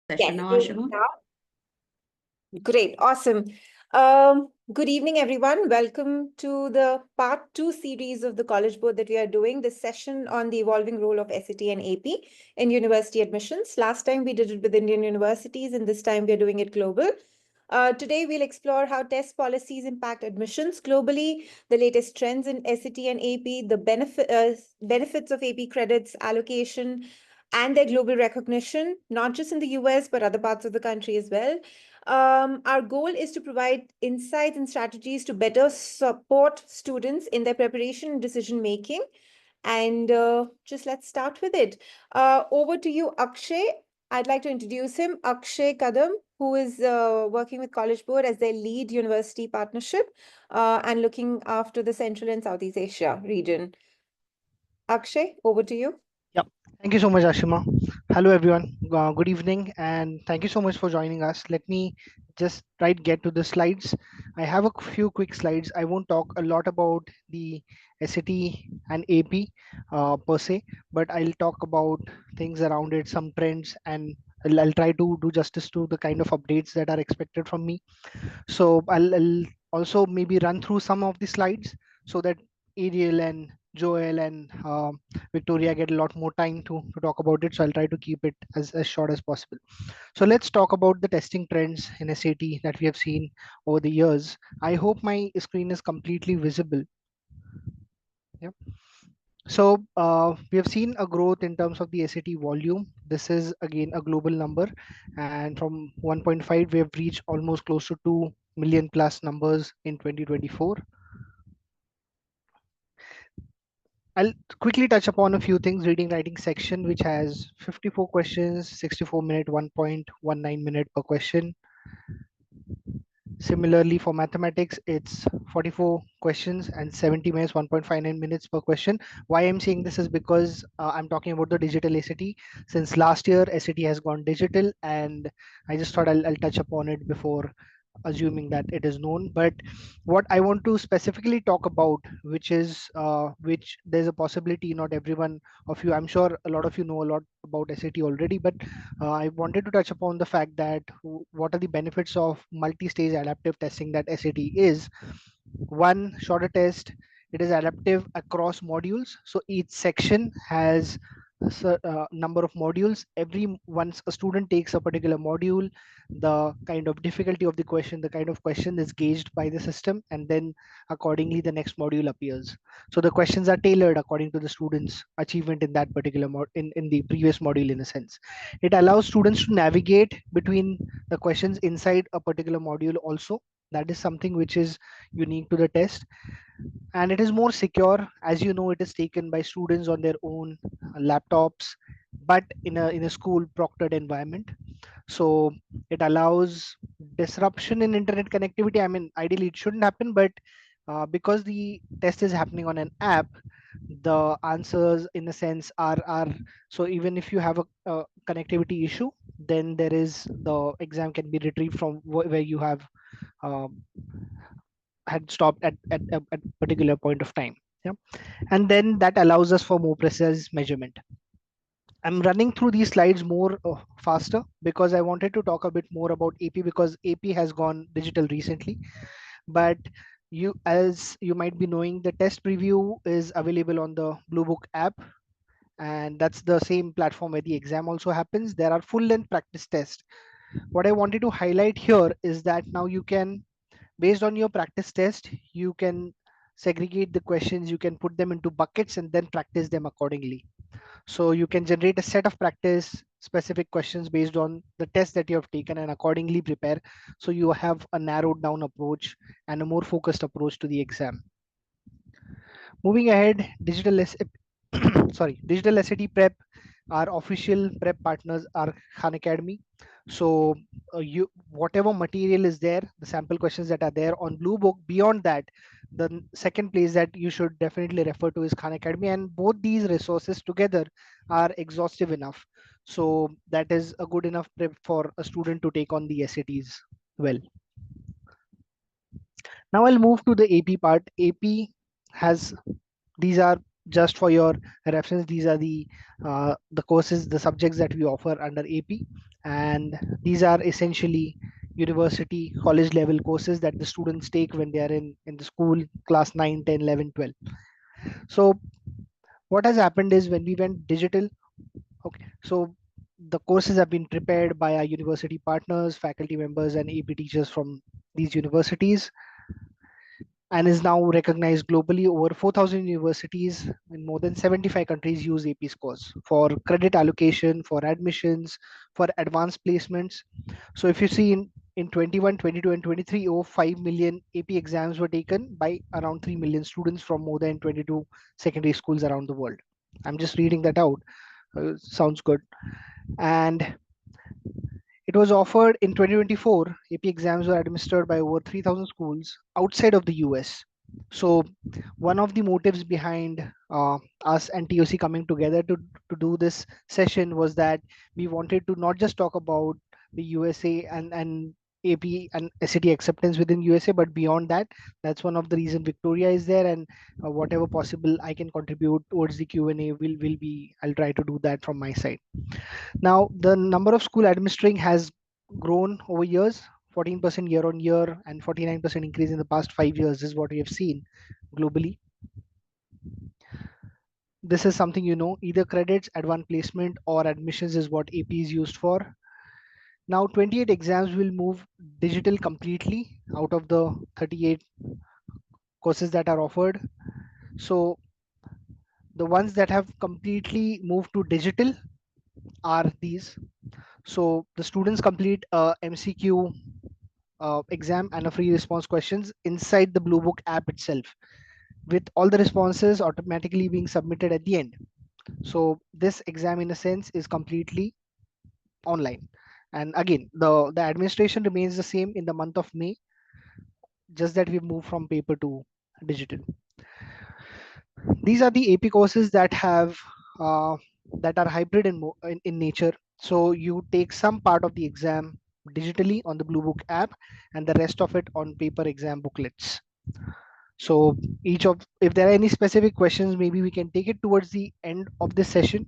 Session Yes, now, we'll Ashima. start. Great, awesome. Good evening, everyone. Welcome to the part two series of the College Board that we are doing, this session on the evolving role of SAT and AP in university admissions. Last time we did it with Indian universities, and this time we are doing it global. Today, we'll explore how test policies impact admissions globally, the latest trends in SAT and AP, the benefits of AP credits allocation, and their global recognition, not just in the US, but other parts of the country as well. Our goal is to provide insights and strategies to better support students in their preparation and decision making. And just let's start with it. Over to you, Akshay. I'd like to introduce him, Akshay Kadam, who is working with College Board as their lead university partnership and looking after the Central and Southeast Asia region. Akshay, over to you. Yeah, thank you so much, Ashima. Hello, everyone. Good evening, and thank you so much for joining us. Let me just try to get to the slides. I have a few quick slides. I won't talk a lot about the SAT and AP per se, but I'll talk about things around it, some trends, and I'll try to do justice to the kind of updates that are expected from me. So I'll also maybe run through some of the slides so that Ariel and Joel and Victoria get a lot more time to talk about it. So I'll try to keep it as short as possible. So let's talk about the testing trends in SAT that we have seen over the years. I hope my screen is completely visible. Yep. So we have seen a growth in terms of the SAT volume. This is again a global number, and from 1.5 we have reached almost close to 2 million plus numbers in 2024. I'll quickly touch upon a few things. Reading writing section, which has 54 questions, 64 minute, 1.19 minute per question. Similarly, for mathematics, it's 44 questions and 70 minutes, 1.59 minutes per question. Why I'm saying this is because I'm talking about the digital SAT. Since last year, SAT has gone digital, and I just thought I'll touch upon it before assuming that it is known. But what I want to specifically talk about, which there's a possibility not everyone of you, I'm sure a lot of you know a lot about SAT already, but I wanted to touch upon the fact that what are the benefits of multi-stage adaptive testing that SAT is. One, shorter test, it is adaptive across modules, so each section has number of modules. Once a student takes a particular module, the kind of difficulty of the question, the kind of question is gauged by the system, and then accordingly the next module appears. So the questions are tailored according to the students achievement in that particular in the previous module. In a sense, it allows students to navigate between the questions inside a particular module also. That is something which is unique to the test, and it is more secure. As you know, it is taken by students on their own laptops, but in a school proctored environment. So it allows disruption in internet connectivity. I mean, ideally it shouldn't happen, but because the test is happening on an app, the answers in a sense are so even if you have a connectivity issue, then there is the exam can be retrieved from where you have um, had stopped at particular point of time. Yeah. And then that allows us for more precise measurement. I'm running through these slides more faster because I wanted to talk a bit more about AP, because AP has gone digital recently. But as you might be knowing, the test preview is available on the Blue Book app, and that's the same platform where the exam also happens. There are full length practice tests. What I wanted to highlight here is that now you can, based on your practice test, you can segregate the questions, you can put them into buckets and then practice them accordingly. So you can generate a set of practice specific questions based on the test that you have taken and accordingly prepare. So you have a narrowed down approach and a more focused approach to the exam. Moving ahead, digital SAT prep. Our official prep partners are Khan Academy. So you whatever material is there, the sample questions that are there on Blue Book. Beyond that, the second place that you should definitely refer to is Khan Academy, and both these resources together are exhaustive enough. So that is a good enough prep for a student to take on the SATs well. Now I'll move to the AP part. AP has these are just for your reference, these are the courses, the subjects that we offer under AP, and these are essentially university college level courses that the students take when they are in the school class 9, 10, 11, 12. So what has happened is when we went digital, okay, so the courses have been prepared by our university partners, faculty members, and AP teachers from these universities, and is now recognized globally. Over 4,000 universities in more than 75 countries use AP scores for credit allocation, for admissions, for advanced placements. So if you see in 21, 22, and 23, over 5 million AP exams were taken by around 3 million students from more than 22 secondary schools around the world. I'm just reading that out. Sounds good. And it was offered in 2024. AP exams were administered by over 3,000 schools outside of the US. So, one of the motives behind us and TOC coming together to do this session was that we wanted to not just talk about the USA and AP and SAT acceptance within USA, but beyond that. That's one of the reason Victoria is there, and whatever possible I can contribute towards the Q&A will be, I'll try to do that from my side. Now, the number of school administering has grown over years, 14% year on year, and 49% increase in the past 5 years is what we have seen globally. This is something either credits, advanced placement, or admissions is what AP is used for. Now, 28 exams will move digital completely out of the 38 courses that are offered. So, the ones that have completely moved to digital are these. So, the students complete a MCQ exam and a free response questions inside the Blue Book app itself, with all the responses automatically being submitted at the end. So this exam in a sense is completely online. And again, the administration remains the same in the month of May, just that we've moved from paper to digital. These are the AP courses that have that are hybrid in nature. So you take some part of the exam digitally on the Blue Book app and the rest of it on paper exam booklets. So if there are any specific questions, maybe we can take it towards the end of this session.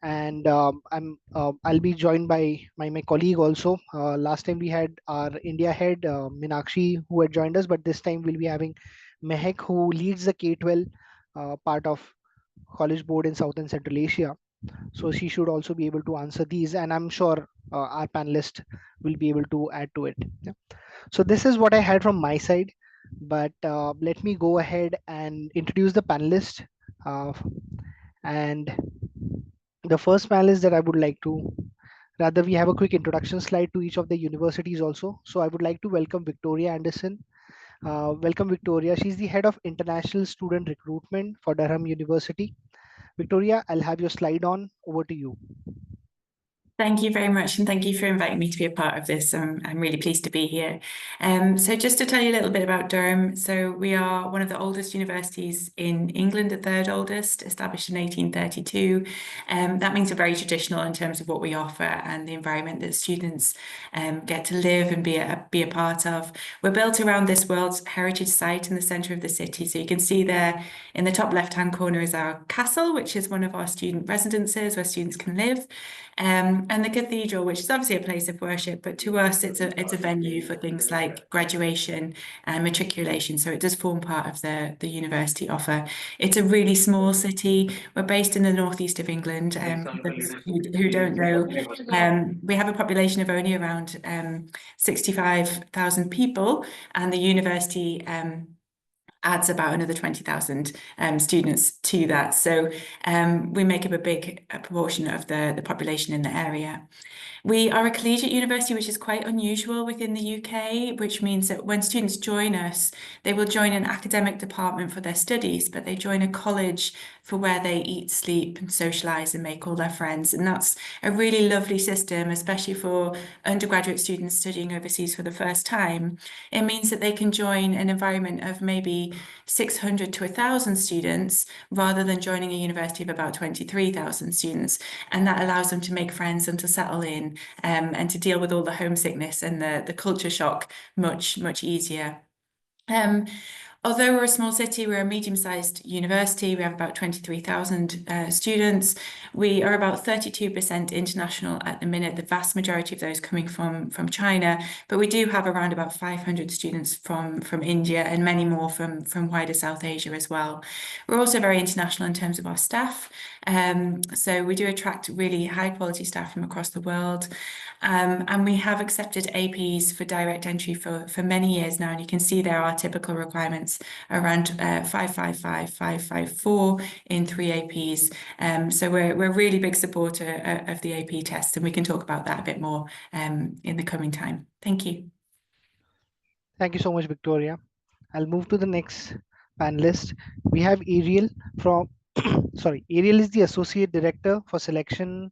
And I'll be joined by my colleague also. Last time we had our India head Minakshi who had joined us, but this time we'll be having Mehek who leads the K-12 part of College Board in South and Central Asia. So she should also be able to answer these, and I'm sure our panelist will be able to add to it. Yeah. So this is what I had from my side, but let me go ahead and introduce the panelists. And the first panelist that I would like to, rather we have a quick introduction slide to each of the universities also. So I would like to welcome Victoria Anderson. Welcome Victoria. She's the head of international student recruitment for Durham University. Victoria, I'll have your slide on. Over to you. Thank you very much, and thank you for inviting me to be a part of this. I'm really pleased to be here. So just to tell you a little bit about Durham, so we are one of the oldest universities in England, the third oldest, established in 1832. That means we're very traditional in terms of what we offer and the environment that students get to live and be a part of. We're built around this World Heritage Site in the centre of the city. So you can see there in the top left-hand corner is our castle, which is one of our student residences where students can live. And the cathedral, which is obviously a place of worship, but to us it's a venue for things like graduation and matriculation. So it does form part of the university offer. It's a really small city. We're based in the northeast of England. For those who don't know, we have a population of only around 65,000 people, and the university adds about another 20,000 students to that. So we make up a big proportion of the population in the area. We are a collegiate university, which is quite unusual within the UK, which means that when students join us, they will join an academic department for their studies, but they join a college for where they eat, sleep, and socialise and make all their friends. And that's a really lovely system, especially for undergraduate students studying overseas for the first time. It means that they can join an environment of maybe 600 to 1,000 students rather than joining a university of about 23,000 students. And that allows them to make friends and to settle in and to deal with all the homesickness and the culture shock much easier. Although we're a small city, we're a medium-sized university. We have about 23,000 students. We are about 32% international at the minute, the vast majority of those coming from China. But we do have around about 500 students from India and many more from wider South Asia as well. We're also very international in terms of our staff. So we do attract really high-quality staff from across the world. And we have accepted APs for direct entry for many years now. And you can see there are typical requirements around 555, 554 in 3 APs. So we're a really big supporter of the AP test, and we can talk about that a bit more in the coming time. Thank you. Thank you so much, Victoria. I'll move to the next panelist. We have Ariel from, sorry, Ariel is the Associate Director for Selection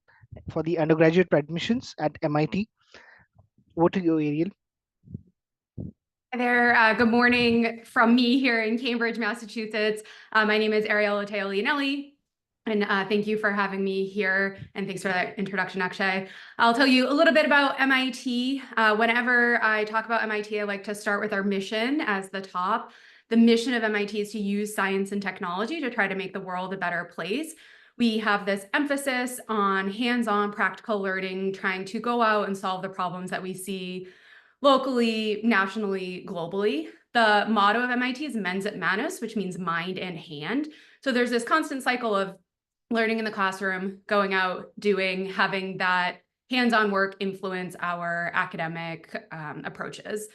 for the undergraduate admissions at MIT. Over to you, Ariel. Hi there. Good morning from me here in Cambridge, Massachusetts. My name is Ariella Leonelli, and thank you for having me here. And thanks for that introduction, Akshay. I'll tell you a little bit about MIT. Whenever I talk about MIT, I like to start with our mission as the top. The mission of MIT is to use science and technology to try to make the world a better place. We have this emphasis on hands-on practical learning, trying to go out and solve the problems that we see locally, nationally, globally. The motto of MIT is mens et manus, which means mind and hand. So there's this constant cycle of learning in the classroom, going out, doing, having that hands-on work influence our academic approaches.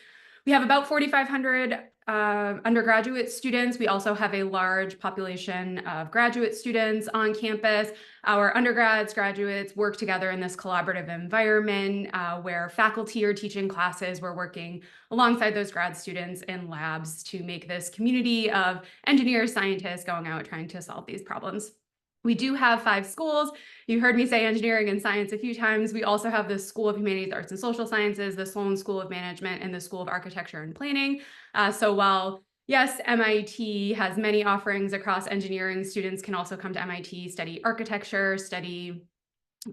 We have about 4,500 undergraduate students. We also have a large population of graduate students on campus. Our undergrads, graduates work together in this collaborative environment where faculty are teaching classes. We're working alongside those grad students in labs to make this community of engineers, scientists going out trying to solve these problems. We do have 5 schools. You heard me say engineering and science a few times. We also have the School of Humanities, Arts, and Social Sciences, the Sloan School of Management, and the School of Architecture and Planning. So while, yes, MIT has many offerings across engineering, students can also come to MIT, study architecture, study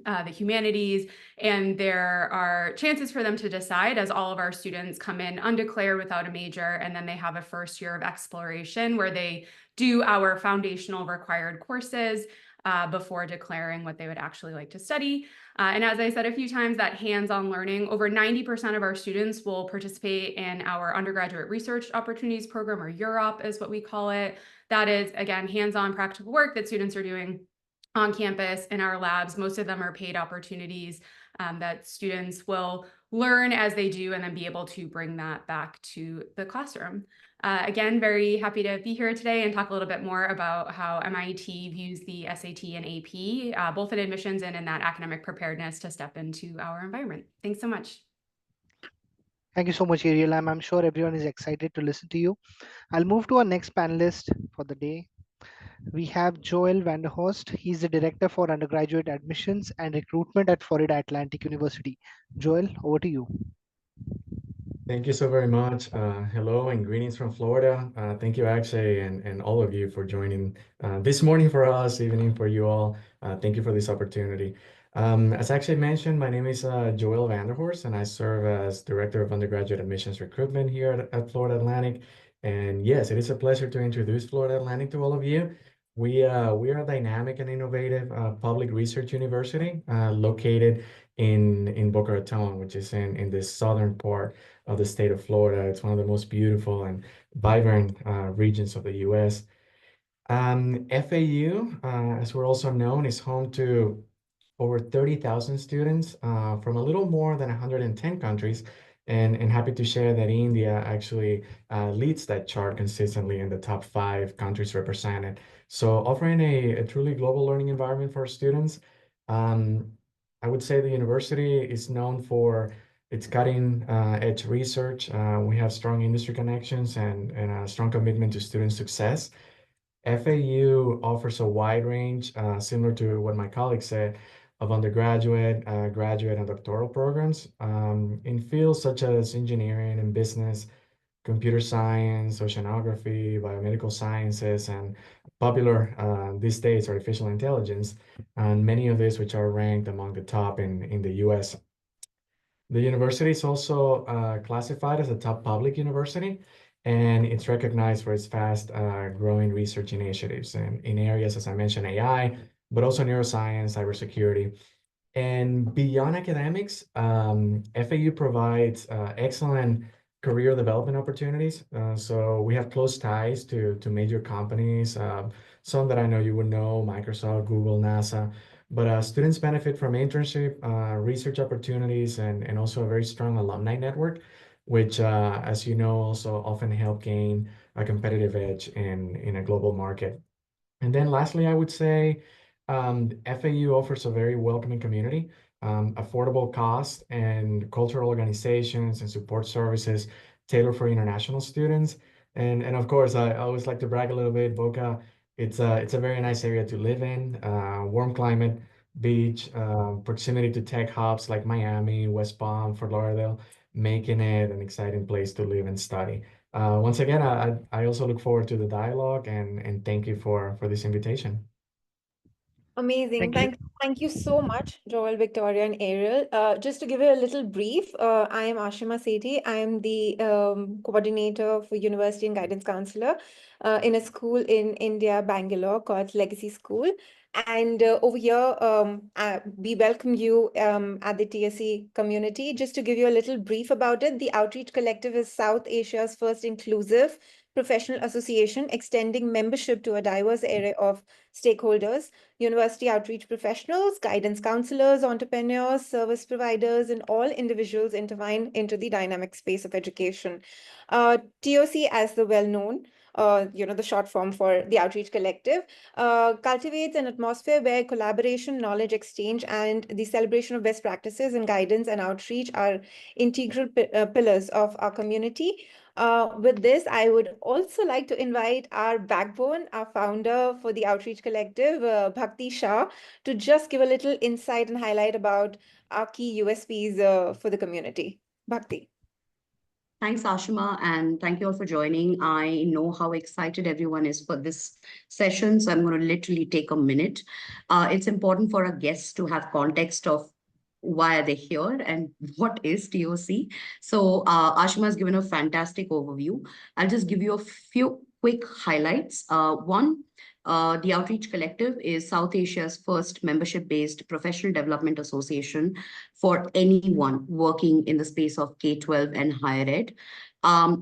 the humanities, and there are chances for them to decide as all of our students come in undeclared without a major, and then they have a first year of exploration where they do our foundational required courses before declaring what they would actually like to study. And as I said a few times, that hands-on learning, over 90% of our students will participate in our undergraduate research opportunities program, or UROP is what we call it. That is, again, hands-on practical work that students are doing on campus in our labs. Most of them are paid opportunities that students will learn as they do and then be able to bring that back to the classroom. Again, very happy to be here today and talk a little bit more about how MIT views the SAT and AP, both in admissions and in that academic preparedness to step into our environment. Thanks so much. Thank you so much, Ariel. I'm sure everyone is excited to listen to you. I'll move to our next panelist for the day. We have Joel Vanderhorst. He's the Director for Undergraduate Admissions and Recruitment at Florida Atlantic University. Joel, over to you. Thank you so very much. Hello and greetings from Florida. Thank you, Akshay, and all of you for joining this morning for us, evening for you all. Thank you for this opportunity. As Akshay mentioned, my name is Joel Vanderhorst, and I serve as Director of Undergraduate Admissions Recruitment here at Florida Atlantic. And yes, it is a pleasure to introduce Florida Atlantic to all of you. We are a dynamic and innovative public research university located in Boca Raton, which is in the southern part of the state of Florida. It's one of the most beautiful and vibrant regions of the US. FAU, as we're also known, is home to over 30,000 students from a little more than 110 countries. And happy to share that India actually leads that chart consistently in the top 5 countries represented. So offering a truly global learning environment for our students. I would say the university is known for its cutting edge research. We have strong industry connections and a strong commitment to student success. FAU offers a wide range, similar to what my colleague said, of undergraduate, graduate, and doctoral programs in fields such as engineering and business, computer science, oceanography, biomedical sciences, and popular these days, artificial intelligence, and many of these which are ranked among the top in the US. The university is also classified as a top public university, and it's recognized for its fast growing research initiatives in areas, as I mentioned, AI, but also neuroscience, cybersecurity. And beyond academics, FAU provides excellent career development opportunities. So we have close ties to major companies, some that I know you would know, Microsoft, Google, NASA. But students benefit from internship, research opportunities, and also a very strong alumni network, which, as you know, also often help gain a competitive edge in a global market. And then lastly, I would say FAU offers a very welcoming community, affordable cost, and cultural organizations and support services tailored for international students. And of course, I always like to brag a little bit. Boca, it's a very nice area to live in, warm climate, beach, proximity to tech hubs like Miami, West Palm, Fort Lauderdale, making it an exciting place to live and study. Once again, I also look forward to the dialogue and thank you for this invitation. Amazing. Thank you. Thank you so much, Joel, Victoria, and Ariel. Just to give you a little brief, I am Ashima Sethi. I am the coordinator for University and Guidance Counselor in a school in India, Bangalore, called Legacy School. And over here, we welcome you at the TSC community. Just to give you a little brief about it, the Outreach Collective is South Asia's first inclusive professional association extending membership to a diverse array of stakeholders: university outreach professionals, guidance counselors, entrepreneurs, service providers, and all individuals intertwined into the dynamic space of education. TOC, as the well-known, the short form for the Outreach Collective, cultivates an atmosphere where collaboration, knowledge exchange, and the celebration of best practices in guidance and outreach are integral pillars of our community. With this, I would also like to invite our backbone, our founder for the Outreach Collective, Bhakti Shah, to just give a little insight and highlight about our key USPs for the community. Bhakti. Thanks, Ashima, and thank you all for joining. I know how excited everyone is for this session, so I'm going to literally take a minute. It's important for our guests to have context of why are they here and what is TOC. So Ashima has given a fantastic overview. I'll just give you a few quick highlights. One, the Outreach Collective is South Asia's first membership-based professional development association for anyone working in the space of K-12 and higher ed.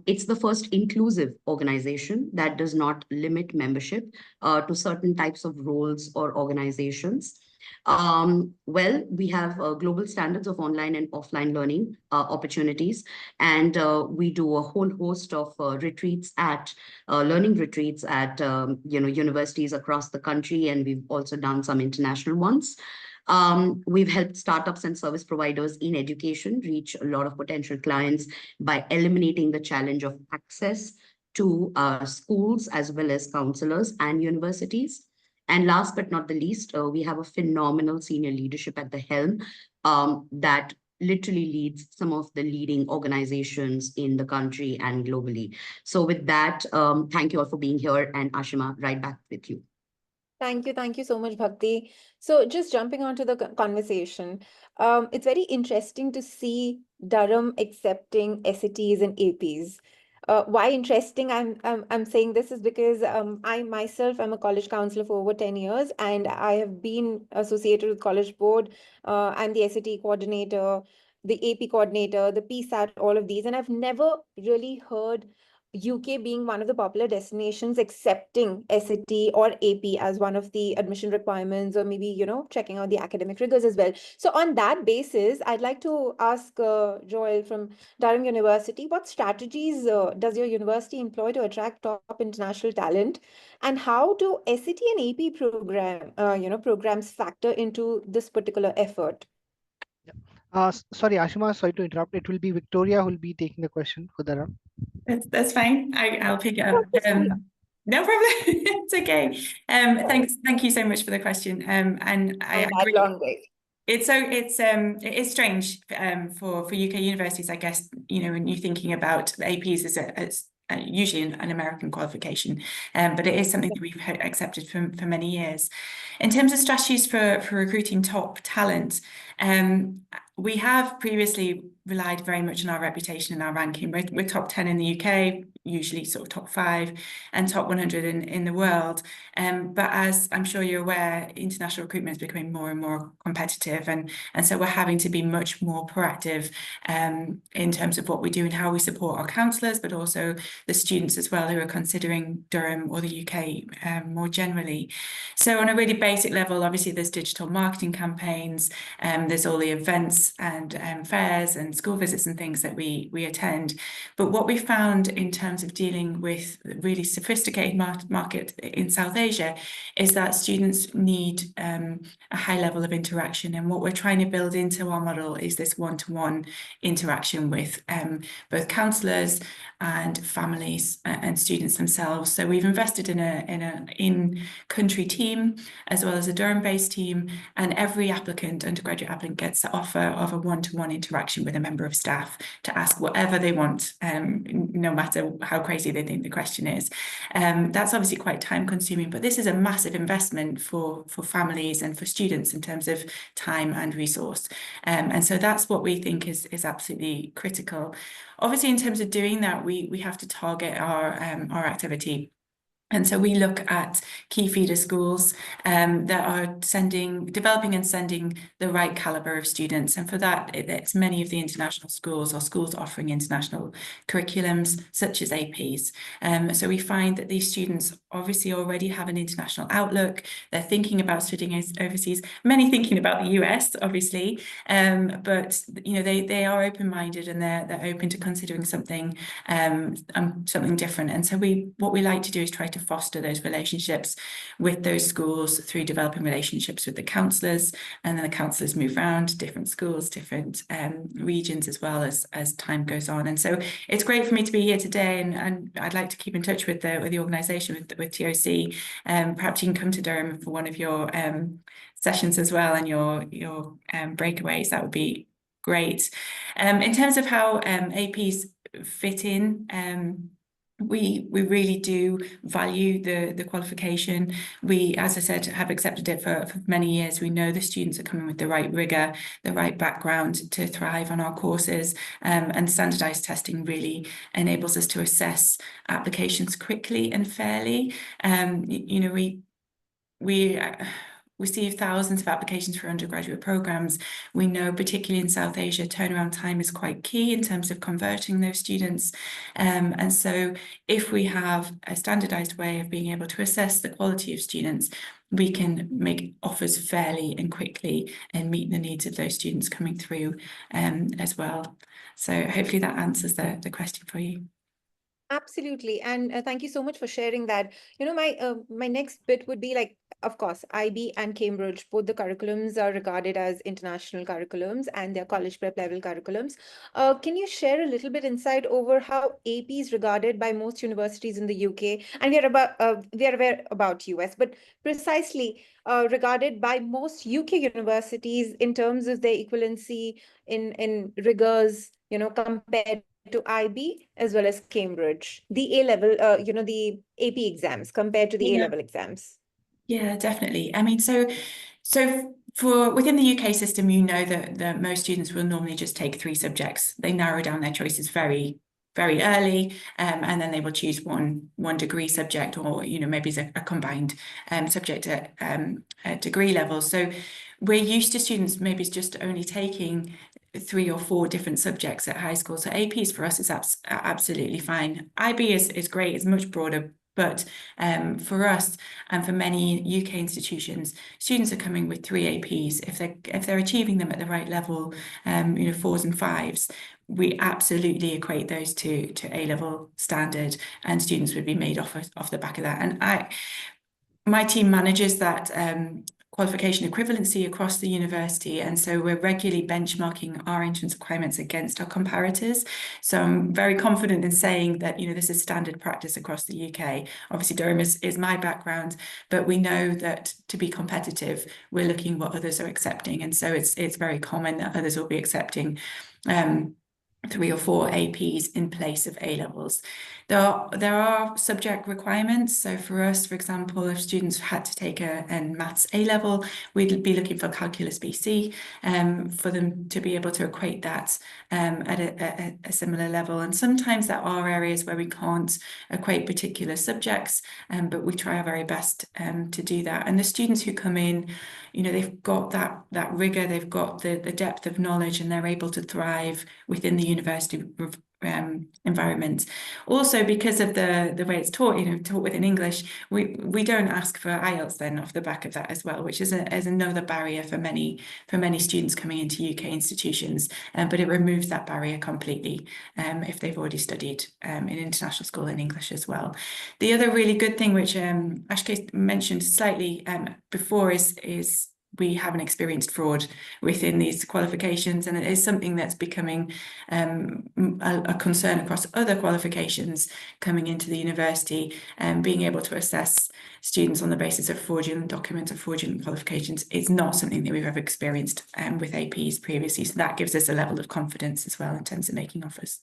It's the first inclusive organization that does not limit membership to certain types of roles or organizations. We have global standards of online and offline learning opportunities, and we do a whole host of retreats at learning retreats at universities across the country, and we've also done some international ones. We've helped startups and service providers in education reach a lot of potential clients by eliminating the challenge of access to schools as well as counselors and universities. And last but not the least, we have a phenomenal senior leadership at the helm that literally leads some of the leading organizations in the country and globally. So with that, thank you all for being here, and Ashima, right back with you. Thank you so much, Bhakti. So just jumping onto the conversation, it's very interesting to see Durham accepting SATs and APs. Why interesting? I'm saying this is because I myself am a college counselor for over 10 years, and I have been associated with College Board. I'm the SAT coordinator, the AP coordinator, the PSAT, all of these, and I've never really heard UK being one of the popular destinations accepting SAT or AP as one of the admission requirements, or maybe, checking out the academic rigors as well. So on that basis, I'd like to ask Joel from Durham University, what strategies does your university employ to attract top international talent? And how do SAT and AP programs factor into this particular effort? Sorry, Ashima, sorry to interrupt. It will be Victoria who will be taking the question for Durham. That's fine. I'll pick it up. No problem. It's okay. Thank you so much for the question. And I agree. Long day. It is strange for UK universities, I guess, when you're thinking about the APs as usually an American qualification, but it is something that we've accepted for many years. In terms of strategies for recruiting top talent, we have previously relied very much on our reputation and our ranking. We're top 10 in the UK, usually sort of top 5, and top 100 in the world. But as I'm sure you're aware, international recruitment is becoming more and more competitive, and so we're having to be much more proactive in terms of what we do and how we support our counsellors, but also the students as well who are considering Durham or the UK more generally. So on a really basic level, obviously there's digital marketing campaigns, there's all the events and fairs and school visits and things that we attend. But what we found in terms of dealing with the really sophisticated market in South Asia is that students need a high level of interaction. And what we're trying to build into our model is this one-to-one interaction with both counsellors and families and students themselves. So we've invested in an in-country team as well as a Durham-based team, and every undergraduate applicant gets the offer of a one-to-one interaction with a member of staff to ask whatever they want, no matter how crazy they think the question is. That's obviously quite time-consuming, but this is a massive investment for families and for students in terms of time and resource. And so that's what we think is absolutely critical. Obviously, in terms of doing that, we have to target our activity. And so we look at key feeder schools that are developing and sending the right caliber of students. And for that, it's many of the international schools or schools offering international curriculums, such as APs. So we find that these students obviously already have an international outlook. They're thinking about studying overseas, many thinking about the US, obviously. But they are open-minded, and they're open to considering something different. And so what we like to do is try to foster those relationships with those schools through developing relationships with the counsellors, and then the counsellors move around to different schools, different regions as well as time goes on. And so it's great for me to be here today, and I'd like to keep in touch with the organisation, with TOC. Perhaps you can come to Durham for one of your sessions as well, and your breakaways. That would be great. In terms of how APs fit in, we really do value the qualification. We, as I said, have accepted it for many years. We know the students are coming with the right rigour, the right background to thrive on our courses, and standardised testing really enables us to assess applications quickly and fairly. We receive thousands of applications for undergraduate programs. We know, particularly in South Asia, turnaround time is quite key in terms of converting those students. And so if we have a standardized way of being able to assess the quality of students, we can make offers fairly and quickly and meet the needs of those students coming through as well. So hopefully that answers the question for you. Absolutely. And thank you so much for sharing that. My next bit would be like, of course, IB and Cambridge, both the curriculums are regarded as international curriculums, and they're college prep level curriculums. Can you share a little bit insight over how AP is regarded by most universities in the UK? And we are aware about US, but precisely regarded by most UK universities in terms of their equivalency in rigors, compared to IB as well as Cambridge, the A-level, the AP exams compared to the A-level exams. Yeah, definitely. I mean, so for within the UK system, that most students will normally just take 3 subjects. They narrow down their choices very, very early, and then they will choose one degree subject, or maybe it's a combined subject at degree level. So we're used to students maybe just only taking 3 or 4 different subjects at high school. So APs for us is absolutely fine. IB is great, it's much broader. But for us and for many UK institutions, students are coming with 3 APs. If they're achieving them at the right level, 4s and 5s, we absolutely equate those to A-level standard, and students would be made off the back of that. And my team manages that qualification equivalency across the university, and so we're regularly benchmarking our entrance requirements against our comparators. So I'm very confident in saying that this is standard practice across the UK. Obviously Durham is my background, but we know that to be competitive, we're looking what others are accepting, and so it's very common that others will be accepting 3 or 4 APs in place of A levels. There are subject requirements. So for us, for example, if students had to take a maths A level, we'd be looking for calculus BC for them to be able to equate that at a similar level. And sometimes there are areas where we can't equate particular subjects, but we try our very best to do that. And the students who come in, you know, they've got that rigor, they've got the depth of knowledge, and they're able to thrive within the university environment. Also, because of the way it's taught, you know, taught within English, we don't ask for IELTS then off the back of that as well, which is another barrier for many students coming into UK institutions. But it removes that barrier completely if they've already studied in international school in English as well. The other really good thing, which Ashke mentioned slightly before, is we haven't experienced fraud within these qualifications, and it is something that's becoming a concern across other qualifications coming into the university, and being able to assess students on the basis of fraudulent documents or fraudulent qualifications is not something that we've ever experienced with APs previously. So that gives us a level of confidence as well in terms of making offers.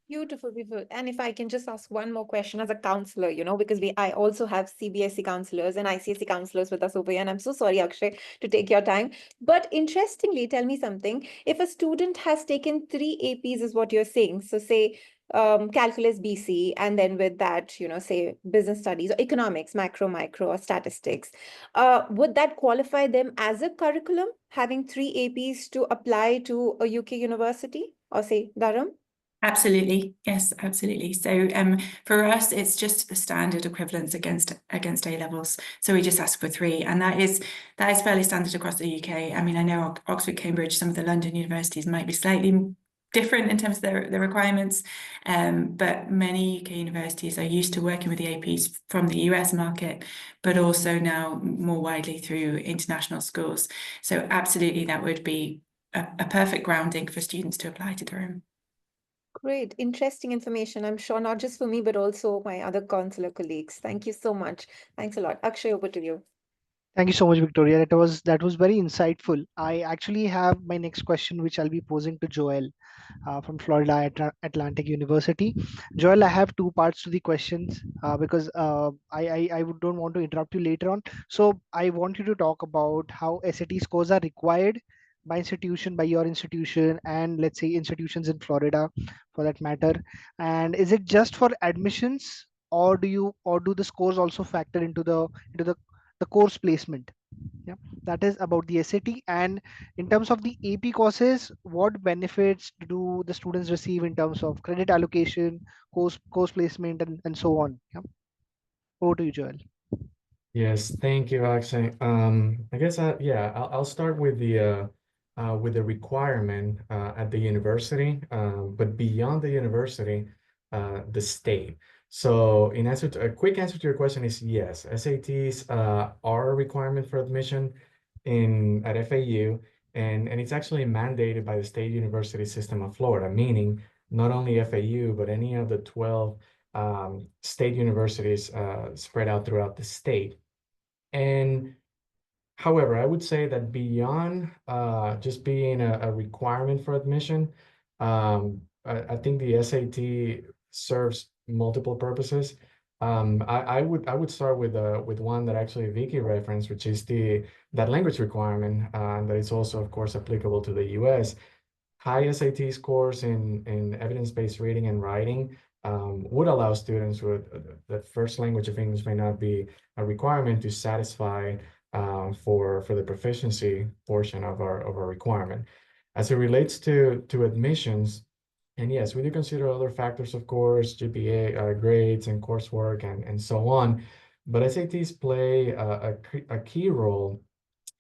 Beautiful, beautiful. And if I can just ask one more question as a counselor, you know, because I also have CBSE counselors and ICSE counselors with us over here. And I'm so sorry, Akshay, to take your time. But interestingly, tell me something. If a student has taken 3 APs, is what you're saying. So say calculus BC, and then with that, you know, say business studies or economics, macro, micro, or statistics, would that qualify them as a curriculum, having 3 APs to apply to a UK university or say Durham? Absolutely, yes, absolutely. So for us, it's just the standard equivalence against A levels. So we just ask for 3, and that is fairly standard across the UK. I mean, I know Oxford, Cambridge, some of the London universities might be slightly different in terms of the requirements, but many UK universities are used to working with the APs from the US market, but also now more widely through international schools. So absolutely, that would be a perfect grounding for students to apply to Durham. Great, interesting information. I'm sure not just for me, but also my other counselor colleagues. Thank you so much. Thanks a lot. Akshay, over to you. Thank you so much, Victoria. That was very insightful. I actually have my next question, which I'll be posing to Joel from Florida Atlantic University. Joel, I have 2 parts to the questions because I don't want to interrupt you later on. So I want you to talk about how SAT scores are required by institution, by your institution, and let's say institutions in Florida, for that matter. And is it just for admissions, or do the scores also factor into the course placement? Yeah, that is about the SAT. And in terms of the AP courses, what benefits do the students receive in terms of credit allocation, course placement, and so on? Yeah. Over to you, Joel. Yes, thank you, Akshay. I guess yeah, I'll start with the requirement at the university, but beyond the university, the state. So in answer to a quick answer to your question is yes, SATs are a requirement for admission at FAU, and it's actually mandated by the State University System of Florida, meaning not only FAU, but any of the 12 state universities spread out throughout the state. And however, I would say that beyond just being a requirement for admission, I think the SAT serves multiple purposes. I would start with one that actually Vicky referenced, which is that language requirement that is also, of course, applicable to the US. High SAT scores in evidence-based reading and writing would allow students with the first language of English may not be a requirement to satisfy for the proficiency portion of our requirement. As it relates to admissions, and yes, we do consider other factors, of course, GPA, grades, and coursework, and so on. But SATs play a key role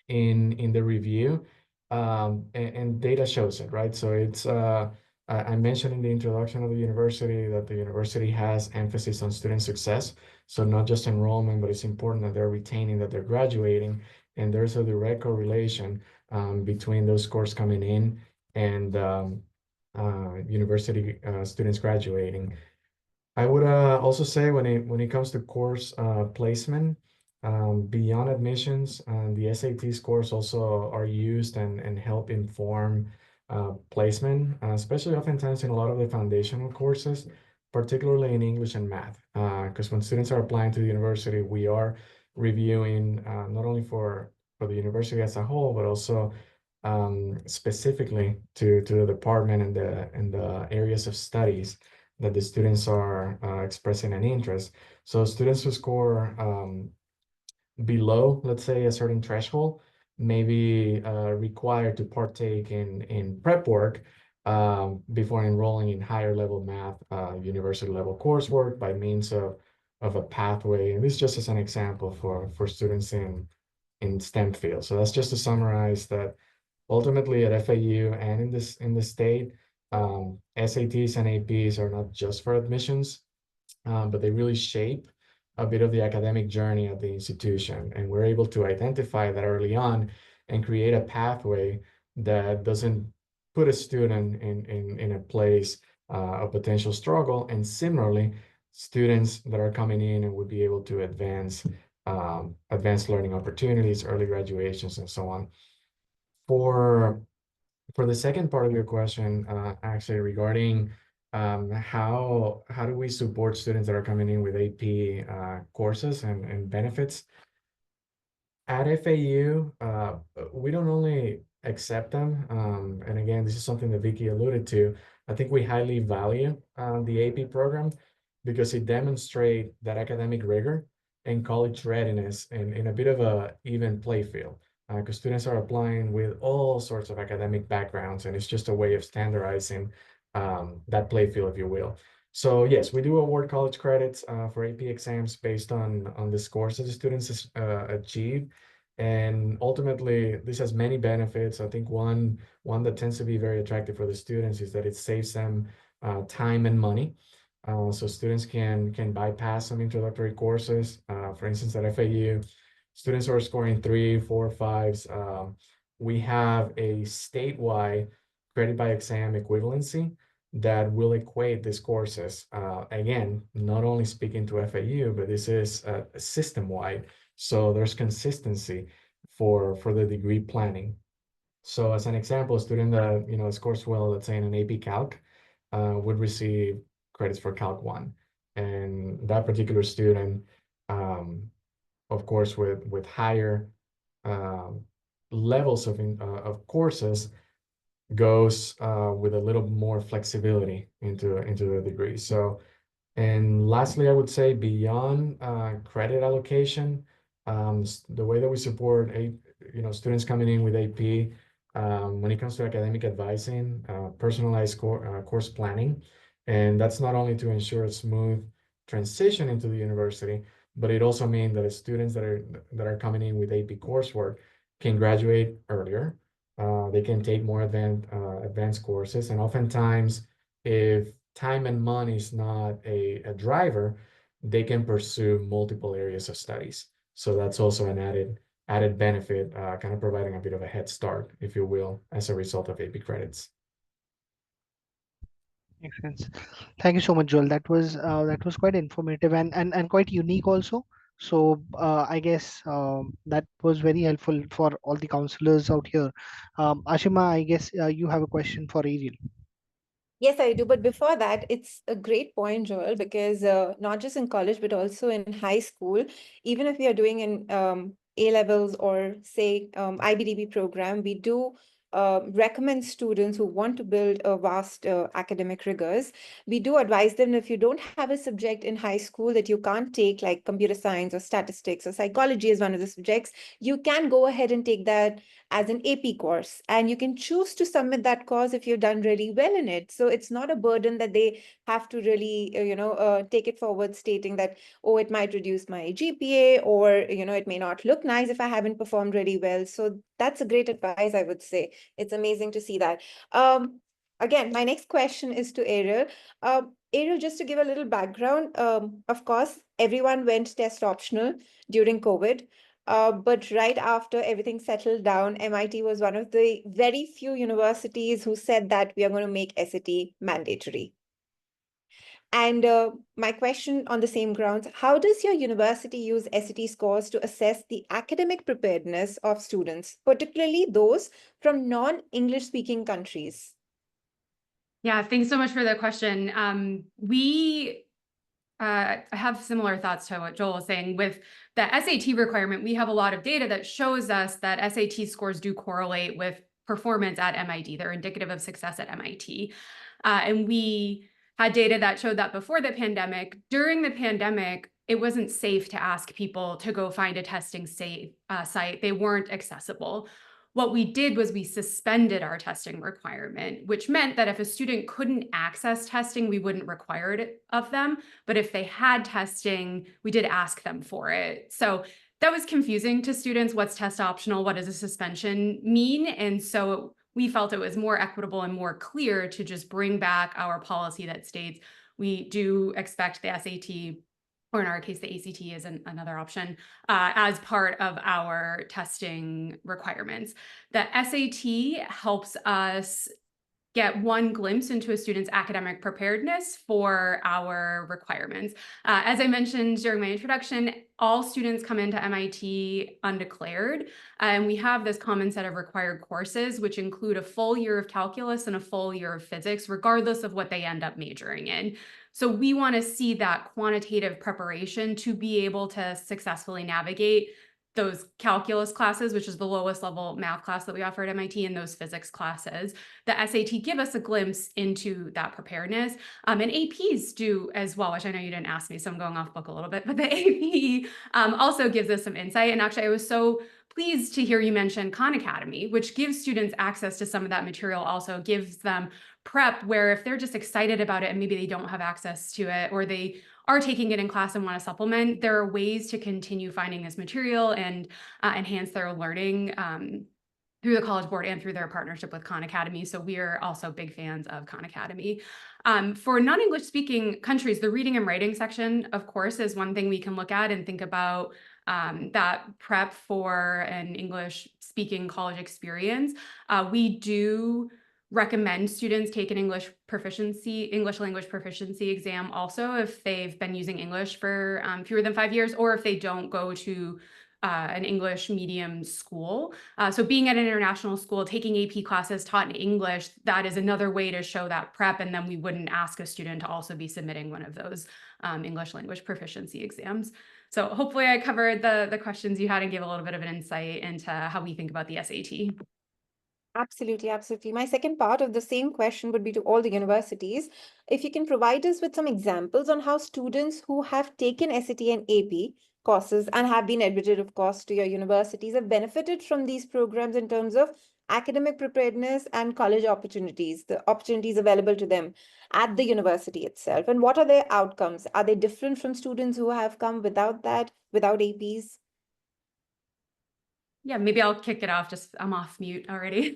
in the review, and data shows it, right? So it's I mentioned in the introduction of the university that the university has emphasis on student success. So not just enrollment, but it's important that they're retaining, that they're graduating, and there's a direct correlation between those scores coming in and university students graduating. I would also say when it comes to course placement, beyond admissions, the SAT scores also are used and help inform placement, especially oftentimes in a lot of the foundational courses, particularly in English and math. Because when students are applying to the university, we are reviewing not only for the university as a whole, but also specifically to the department and the areas of studies that the students are expressing an interest. So students who score below, let's say, a certain threshold may be required to partake in prep work before enrolling in higher level math, university level coursework by means of a pathway. And this just as an example for students in STEM fields. So that's just to summarize that ultimately at FAU and in the state, SATs and APs are not just for admissions, but they really shape a bit of the academic journey of the institution. And we're able to identify that early on and create a pathway that doesn't put a student in a place of potential struggle. And similarly, students that are coming in and would be able to advance advanced learning opportunities, early graduations, and so on. For the second part of your question, actually regarding how do we support students that are coming in with AP courses and benefits? At FAU, we don't only accept them, and again, this is something that Vicky alluded to. I think we highly value the AP program because it demonstrates that academic rigor and college readiness in a bit of a even play field. Because students are applying with all sorts of academic backgrounds, and it's just a way of standardizing that play field, if you will. So yes, we do award college credits for AP exams based on the scores that the students achieve. And ultimately, this has many benefits. I think one that tends to be very attractive for the students is that it saves them time and money. So students can bypass some introductory courses. For instance, at FAU, students who are scoring 3, 4, 5s, we have a statewide credit by exam equivalency that will equate these courses. Again, not only speaking to FAU, but this is system-wide. So there's consistency for the degree planning. So as an example, a student that scores well, let's say in an AP Calc, would receive credits for Calc 1. And that particular student, of course, with higher levels of courses, goes with a little more flexibility into the degree. So, and lastly, I would say beyond credit allocation, the way that we support students coming in with AP, when it comes to academic advising, personalized course planning, and that's not only to ensure a smooth transition into the university, but it also means that students that are coming in with AP coursework can graduate earlier. They can take more advanced courses, and oftentimes, if time and money is not a driver, they can pursue multiple areas of studies. So that's also an added benefit, kind of providing a bit of a head start, if you will, as a result of AP credits. Makes sense. Thank you so much, Joel. That was quite informative and quite unique also. So I guess that was very helpful for all the counselors out here. Ashima, I guess you have a question for Ariel. Yes, I do. But before that, it's a great point, Joel, because not just in college, but also in high school, even if we are doing in A levels or say IBDB program, we do recommend students who want to build a vast academic rigors. We do advise them if you don't have a subject in high school that you can't take, like computer science or statistics or psychology is one of the subjects, you can go ahead and take that as an AP course, and you can choose to submit that course if you've done really well in it. So it's not a burden that they have to really, take it forward, stating that, oh, it might reduce my GPA, or, it may not look nice if I haven't performed really well. So that's a great advice, I would say. It's amazing to see that. Again, my next question is to Ariel. Ariel, just to give a little background, of course, everyone went test optional during COVID. But right after everything settled down, MIT was one of the very few universities who said that we are going to make SAT mandatory. And my question on the same grounds, how does your university use SAT scores to assess the academic preparedness of students, particularly those from non-English speaking countries? Yeah, thanks so much for the question. We have similar thoughts to what Joel was saying. With the SAT requirement, we have a lot of data that shows us that SAT scores do correlate with performance at MIT. They're indicative of success at MIT. And we had data that showed that before the pandemic. During the pandemic, it wasn't safe to ask people to go find a testing site. They weren't accessible. What we did was we suspended our testing requirement, which meant that if a student couldn't access testing, we wouldn't require it of them. But if they had testing, we did ask them for it. So that was confusing to students. What's test optional? What does a suspension mean? And so we felt it was more equitable and more clear to just bring back our policy that states we do expect the SAT, or in our case, the ACT is another option, as part of our testing requirements. The SAT helps us get one glimpse into a student's academic preparedness for our requirements. As I mentioned during my introduction, all students come into MIT undeclared, and we have this common set of required courses, which include a full year of calculus and a full year of physics, regardless of what they end up majoring in. So we want to see that quantitative preparation to be able to successfully navigate those calculus classes, which is the lowest level math class that we offer at MIT, and those physics classes. The SAT give us a glimpse into that preparedness. And APs do as well, which I know you didn't ask me, so I'm going off book a little bit, but the AP also gives us some insight. And actually, I was so pleased to hear you mention Khan Academy, which gives students access to some of that material, also gives them prep where if they're just excited about it and maybe they don't have access to it, or they are taking it in class and want to supplement, there are ways to continue finding this material and enhance their learning through the College Board and through their partnership with Khan Academy. So we are also big fans of Khan Academy. For non-English speaking countries, the reading and writing section, of course, is one thing we can look at and think about that prep for an English speaking college experience. We do recommend students take an English language proficiency exam also if they've been using English for fewer than 5 years, or if they don't go to an English medium school. So being at an international school, taking AP classes taught in English, that is another way to show that prep. And then we wouldn't ask a student to also be submitting one of those English language proficiency exams. So hopefully I covered the questions you had and gave a little bit of an insight into how we think about the SAT. Absolutely, absolutely. My second part of the same question would be to all the universities. If you can provide us with some examples on how students who have taken SAT and AP courses and have been admitted, of course, to your universities have benefited from these programs in terms of academic preparedness and college opportunities, the opportunities available to them at the university itself. And what are their outcomes? Are they different from students who have come without that, without APs? Yeah, maybe I'll kick it off. I'm off mute already.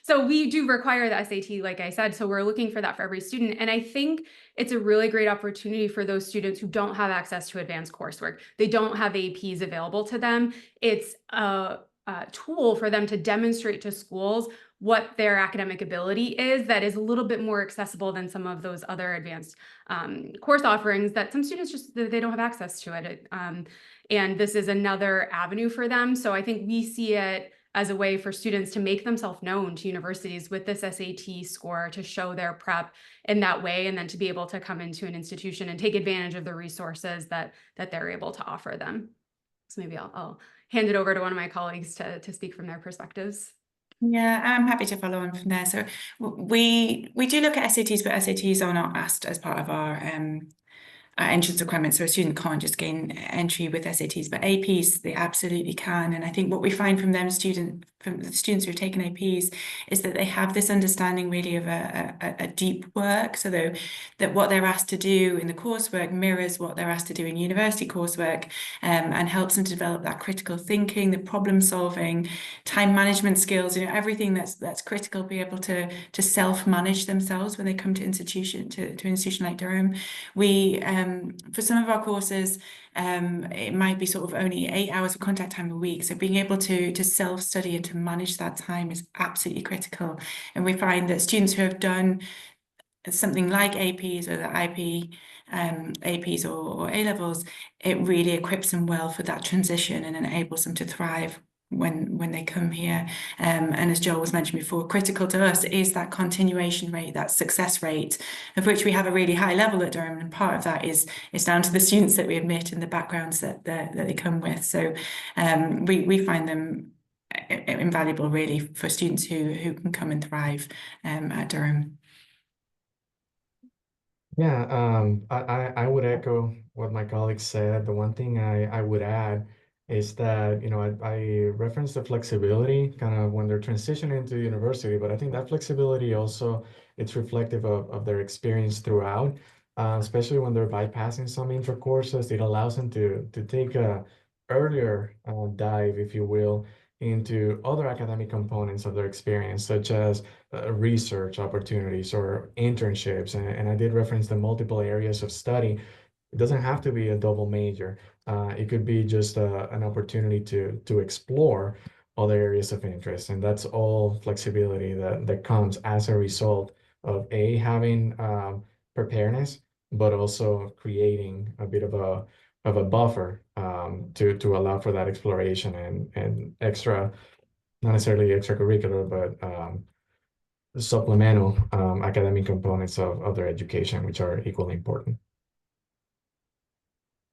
So we do require the SAT, like I said, so we're looking for that for every student. And I think it's a really great opportunity for those students who don't have access to advanced coursework. They don't have APs available to them. It's a tool for them to demonstrate to schools what their academic ability is that is a little bit more accessible than some of those other advanced course offerings that some students they don't have access to it. And this is another avenue for them. So I think we see it as a way for students to make themselves known to universities with this SAT score, to show their prep in that way, and then to be able to come into an institution and take advantage of the resources that they're able to offer them. So maybe I'll hand it over to one of my colleagues to speak from their perspectives. Yeah, I'm happy to follow on from there. So we do look at SATs, but SATs are not asked as part of our entrance requirements. So a student can't just gain entry with SATs, but APs, they absolutely can. And I think what we find from the students who've taken APs is that they have this understanding really of a deep work. So that what they're asked to do in the coursework mirrors what they're asked to do in university coursework, and helps them to develop that critical thinking, the problem solving, time management skills, everything that's critical, be able to self-manage themselves when they come to an institution like Durham. We for some of our courses, it might be sort of only 8 hours of contact time a week. So being able to self-study and to manage that time is absolutely critical. And we find that students who have done something like APs or the APs or A levels, it really equips them well for that transition and enables them to thrive when they come here. And as Joel was mentioned before, critical to us is that continuation rate, that success rate, of which we have a really high level at Durham, and part of that is down to the students that we admit and the backgrounds that they come with. So we find them invaluable really for students who can come and thrive at Durham. Yeah, I would echo what my colleagues said. The one thing I would add is that, I referenced the flexibility kind of when they're transitioning to university, but I think that flexibility also, it's reflective of their experience throughout, especially when they're bypassing some intro courses. It allows them to take a earlier dive, if you will, into other academic components of their experience, such as research opportunities or internships. And I did reference the multiple areas of study. It doesn't have to be a double major. It could be just an opportunity to explore other areas of interest. And that's all flexibility that comes as a result of having preparedness, but also creating a bit of a buffer to allow for that exploration and extra, not necessarily extracurricular, but supplemental academic components of their education, which are equally important.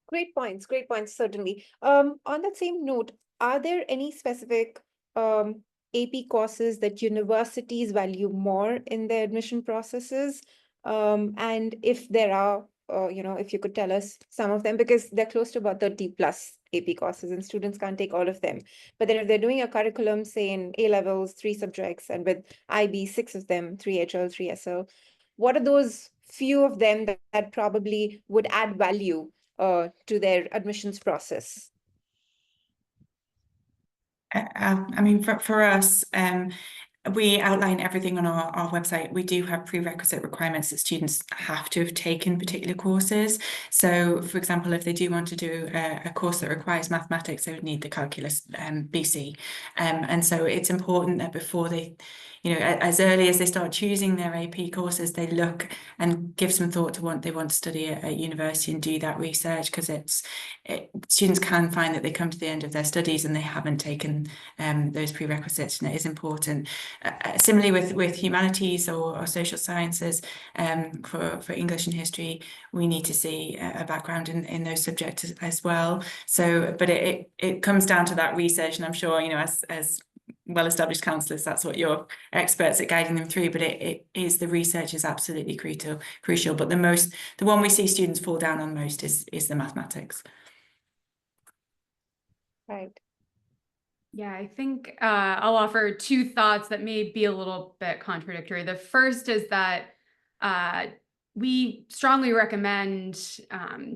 Great points, certainly. On that same note, are there any specific AP courses that universities value more in their admission processes? And if there are, if you could tell us some of them, because they're close to about 30 plus AP courses and students can't take all of them. But then if they're doing a curriculum, say in A levels, 3 subjects, and with IB, 6 of them, 3 HL, 3 SL, what are those few of them that probably would add value to their admissions process? I mean, for us, we outline everything on our website. We do have prerequisite requirements that students have to have taken particular courses. So, for example, if they do want to do a course that requires mathematics, they would need the calculus BC. And so it's important that before they, as early as they start choosing their AP courses, they look and give some thought to what they want to study at university and do that research, because students can find that they come to the end of their studies and they haven't taken those prerequisites, and it is important. Similarly with humanities or social sciences, for English and history, we need to see a background in those subjects as well. So, but it comes down to that research, and I'm sure, as well-established counsellors, that's what you're experts at guiding them through, but it is, the research is absolutely crucial. But the one we see students fall down on most is the mathematics. Right. Yeah, I think I'll offer 2 thoughts that may be a little bit contradictory. The first is that we strongly recommend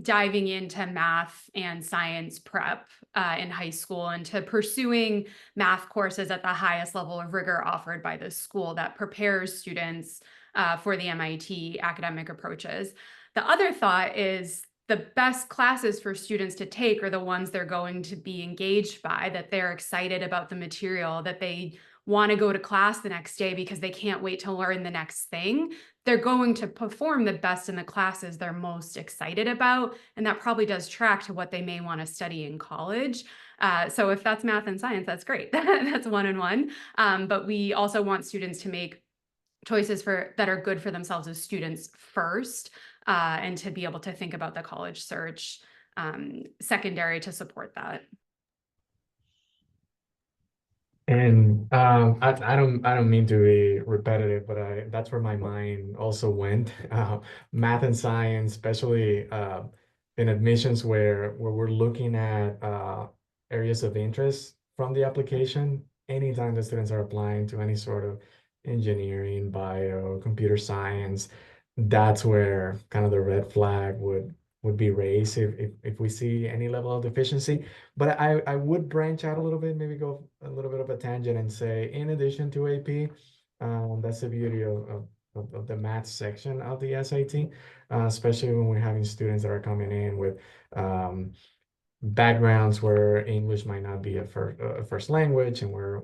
diving into math and science prep in high school, and to pursuing math courses at the highest level of rigor offered by the school that prepares students for the MIT academic approaches. The other thought is the best classes for students to take are the ones they're going to be engaged by, that they're excited about the material, that they want to go to class the next day because they can't wait to learn the next thing. They're going to perform the best in the classes they're most excited about, and that probably does track to what they may want to study in college. So if that's math and science, that's great. That's 1 and 1. But we also want students to make choices that are good for themselves as students first, and to be able to think about the college search secondary to support that. And I don't mean to be repetitive, but that's where my mind also went. Math and science, especially in admissions where we're looking at areas of interest from the application. Anytime the students are applying to any sort of engineering, bio, computer science, that's where kind of the red flag would be raised if we see any level of deficiency. But I would branch out a little bit, maybe go a little bit of a tangent and say, in addition to AP, that's the beauty of the math section of the SAT, especially when we're having students that are coming in with backgrounds where English might not be a first language, and where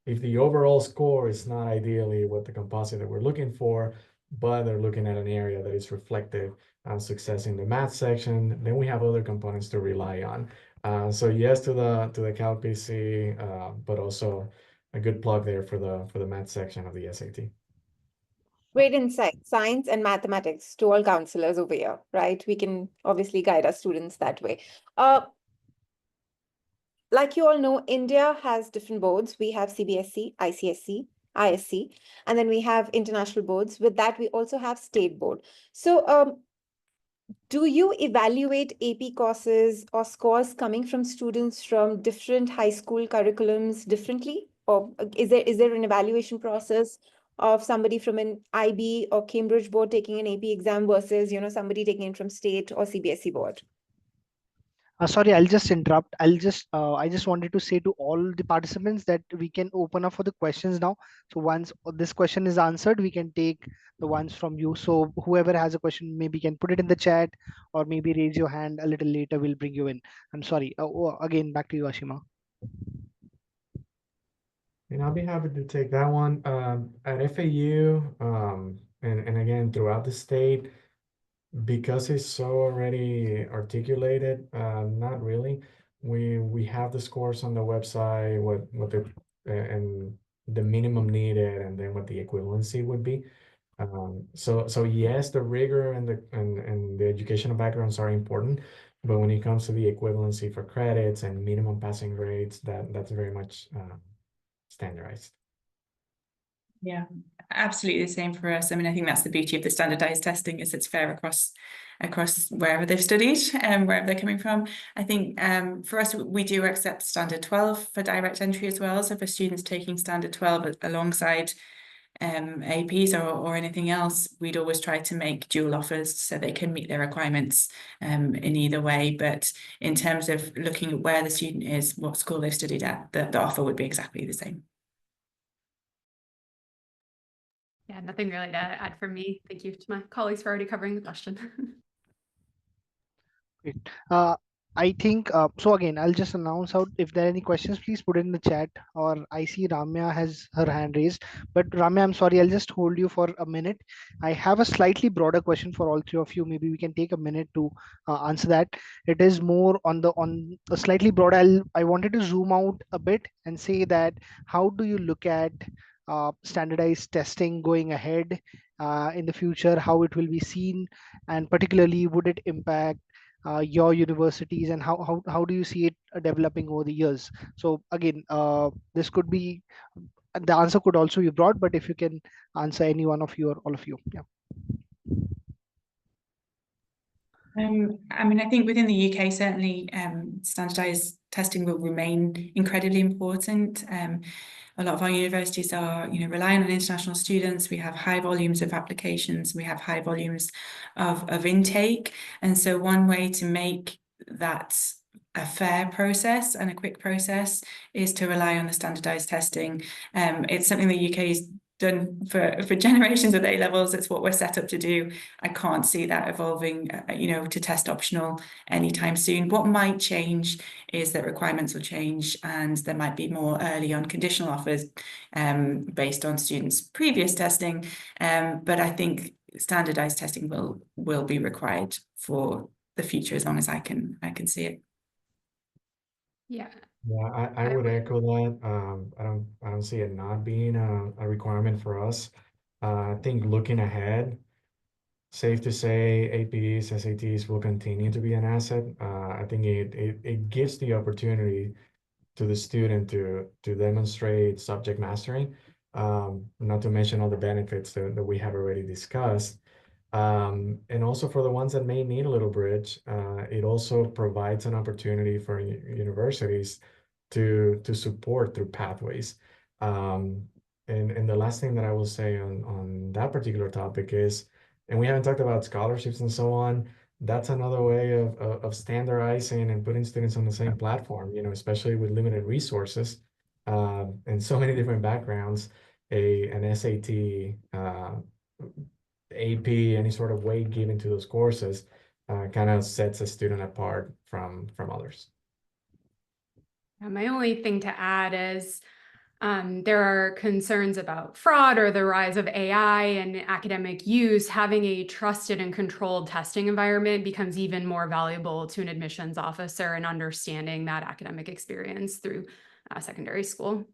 if the overall score is not ideally what the composite that we're looking for, but they're looking at an area that is reflective on success in the math section, then we have other components to rely on. So yes to the CalPC, but also a good plug there for the math section of the SAT. Great insight. Science and mathematics to all counselors over here, right? We can obviously guide our students that way. Like you all know, India has different boards. We have CBSE, ICSE, ISC, and then we have international boards. With that, we also have state board. So do you evaluate AP courses or scores coming from students from different high school curriculums differently? Or is there an evaluation process of somebody from an IB or Cambridge board taking an AP exam versus, somebody taking it from state or CBSE board? Sorry, I'll just interrupt. I just wanted to say to all the participants that we can open up for the questions now. So once this question is answered, we can take the ones from you. So whoever has a question, maybe can put it in the chat or maybe raise your hand a little later. We'll bring you in. I'm sorry. Again, back to you, Ashima. And I'll be happy to take that one. At FAU, and again, throughout the state, because it's so already articulated, not really. We have the scores on the website, what the and the minimum needed, and then what the equivalency would be. So yes, the rigor and the educational backgrounds are important, but when it comes to the equivalency for credits and minimum passing grades, that's very much standardized. Yeah, absolutely the same for us. I mean, I think that's the beauty of the standardized testing is it's fair across wherever they've studied and wherever they're coming from. I think for us, we do accept standard 12 for direct entry as well. So for students taking standard 12 alongside APs or anything else, we'd always try to make dual offers so they can meet their requirements in either way. But in terms of looking at where the student is, what school they've studied at, the offer would be exactly the same. Yeah, nothing really to add from me. Thank you to my colleagues for already covering the question. Great. I think so. Again, I'll just announce out if there are any questions, please put it in the chat. Or I see Ramya has her hand raised. But Ramya, I'm sorry, I'll just hold you for a minute. I have a slightly broader question for all three of you. Maybe we can take a minute to answer that. It is more on a slightly broader. I wanted to zoom out a bit and say that how do you look at standardized testing going ahead in the future? How it will be seen, and particularly would it impact your universities, and how do you see it developing over the years? So again, this could be, the answer could also be broad, but if you can answer any one of you or all of you. Yeah. I mean, I think within the UK, certainly standardized testing will remain incredibly important. A lot of our universities are, relying on international students. We have high volumes of applications. We have high volumes of intake. And so one way to make that a fair process and a quick process is to rely on the standardized testing. It's something the UK is done for generations of A levels. It's what we're set up to do. I can't see that evolving, to test optional anytime soon. What might change is that requirements will change, and there might be more early on conditional offers based on students' previous testing. But I think standardized testing will be required for the future as long as I can see it. Yeah. Yeah, I would echo that. I don't see it not being a requirement for us. I think looking ahead, safe to say APs, SATs will continue to be an asset. I think it gives the opportunity to the student to demonstrate subject mastery, not to mention all the benefits that we have already discussed. And also for the ones that may need a little bridge, it also provides an opportunity for universities to support through pathways. And the last thing that I will say on that particular topic is, and we haven't talked about scholarships and so on, that's another way of standardizing and putting students on the same platform, especially with limited resources and so many different backgrounds. An SAT, AP, any sort of weight given to those courses kind of sets a student apart from others. My only thing to add is There are concerns about fraud or the rise of AI and academic use. Having a trusted and controlled testing environment becomes even more valuable to an admissions officer in understanding that academic experience through secondary school.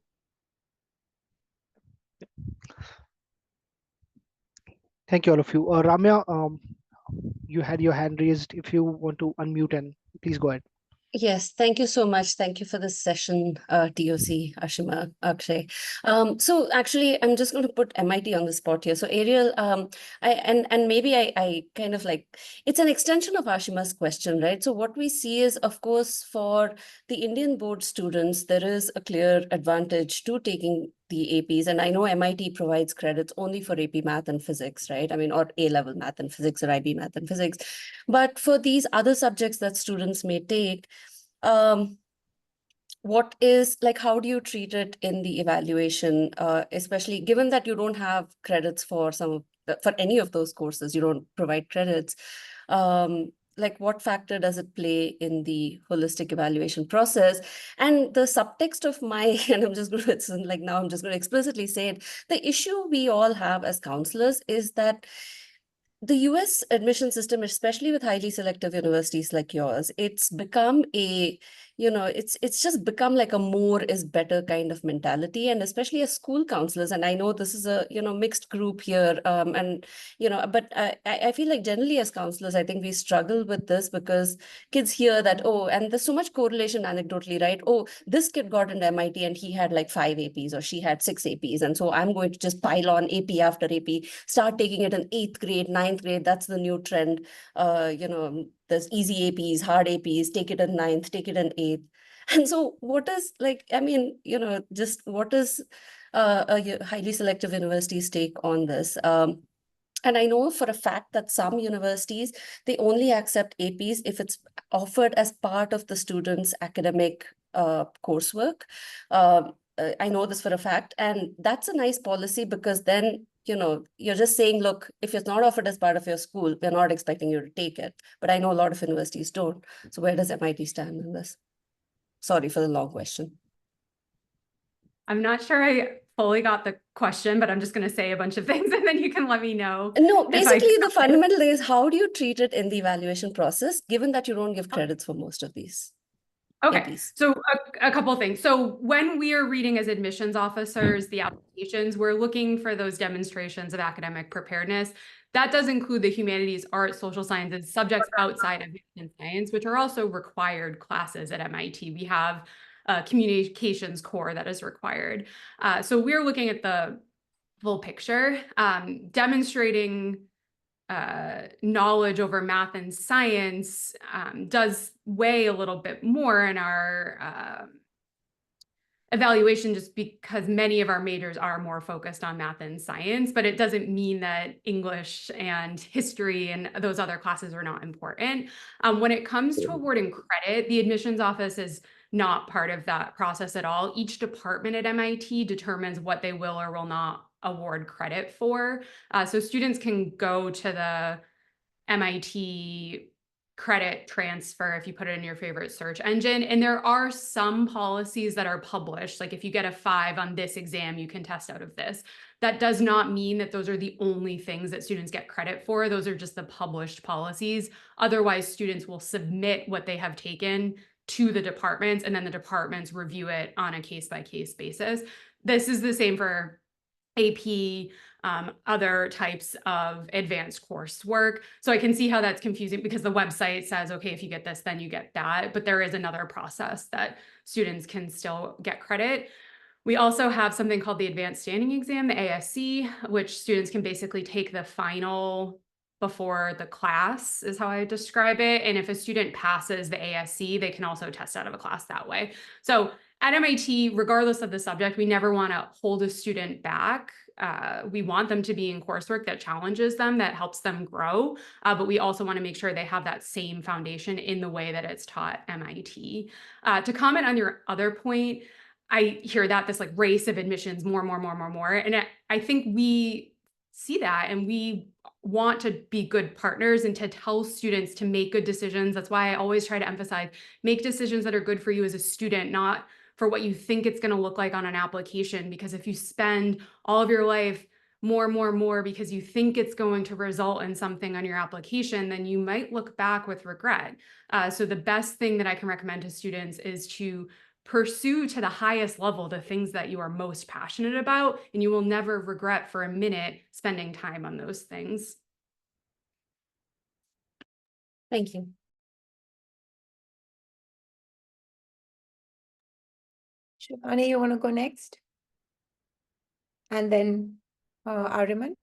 Thank you, all of you. Ramya, you had your hand raised. If you want to unmute, and please go ahead. Yes, thank you so much. Thank you for this session, TOC, Ashima, Akshay. So actually, I'm just going to put MIT on the spot here. So Ariel, maybe I kind of like, it's an extension of Ashima's question, right? So what we see is, of course, for the Indian board students, there is a clear advantage to taking the APs. And I know MIT provides credits only for AP math and physics, right? I mean, or A-level math and physics or IB math and physics. But for these other subjects that students may take, what is like, how do you treat it in the evaluation, especially given that you don't have credits for for any of those courses, you don't provide credits. Like what factor does it play in the holistic evaluation process? And the subtext of my, and I'm just going to, like now I'm just going to explicitly say it, the issue we all have as counselors is that the US admission system, especially with highly selective universities like yours, it's become a, it's just become like a more is better kind of mentality. And especially as school counselors, and I know this is a, mixed group here. But I feel like generally as counselors, I think we struggle with this because kids hear that, oh, and there's so much correlation anecdotally, right? Oh, this kid got into MIT and he had like 5 APs or she had 6 APs. And so I'm going to just pile on AP after AP, start taking it in 8th grade, 9th grade. That's the new trend. There's easy APs, hard APs, take it in 9th, take it in 8th. And so what is like, I mean, just what is a highly selective university's take on this? And I know for a fact that some universities, they only accept APs if it's offered as part of the student's academic coursework. I know this for a fact, and that's a nice policy because then, you're just saying, look, if it's not offered as part of your school, we're not expecting you to take it. But I know a lot of universities don't. So where does MIT stand in this? Sorry for the long question. I'm not sure I fully got the question, but I'm just going to say a bunch of things and then you can let me know. No, basically the fundamental is how do you treat it in the evaluation process, given that you don't give credits for most of these? Okay, APs. so a couple of things. So when we are reading as admissions officers, the applications, we're looking for those demonstrations of academic preparedness. That does include the humanities, arts, social sciences, subjects outside of math and science, which are also required classes at MIT. We have a communications core that is required. So we're looking at the full picture, demonstrating knowledge over math and science does weigh a little bit more in our evaluation just because many of our majors are more focused on math and science, but it doesn't mean that English and history and those other classes are not important. When it comes to awarding credit, the admissions office is not part of that process at all. Each department at MIT determines what they will or will not award credit for. So students can go to the MIT credit transfer if you put it in your favorite search engine. And there are some policies that are published. Like if you get a 5 on this exam, you can test out of this. That does not mean that those are the only things that students get credit for. Those are just the published policies. Otherwise, students will submit what they have taken to the departments, and then the departments review it on a case-by-case basis. This is the same for AP, other types of advanced coursework. So I can see how that's confusing because the website says, okay, if you get this, then you get that. But there is another process that students can still get credit. We also have something called the Advanced Standing Exam, the ASC, which students can basically take the final before the class is how I describe it. And if a student passes the ASC, they can also test out of a class that way. So at MIT, regardless of the subject, we never want to hold a student back. We want them to be in coursework that challenges them, that helps them grow. But we also want to make sure they have that same foundation in the way that it's taught MIT. To comment on your other point, I hear that this like race of admissions, more. And I think we see that and we want to be good partners and to tell students to make good decisions. That's why I always try to emphasize, make decisions that are good for you as a student, not for what you think it's going to look like on an application. Because if you spend all of your life more because you think it's going to result in something on your application, then you might look back with regret. So the best thing that I can recommend to students is to pursue to the highest level the things that you are most passionate about, and you will never regret for a minute spending time on those things. Thank you. Shivani, you want to go next? And then Ariman.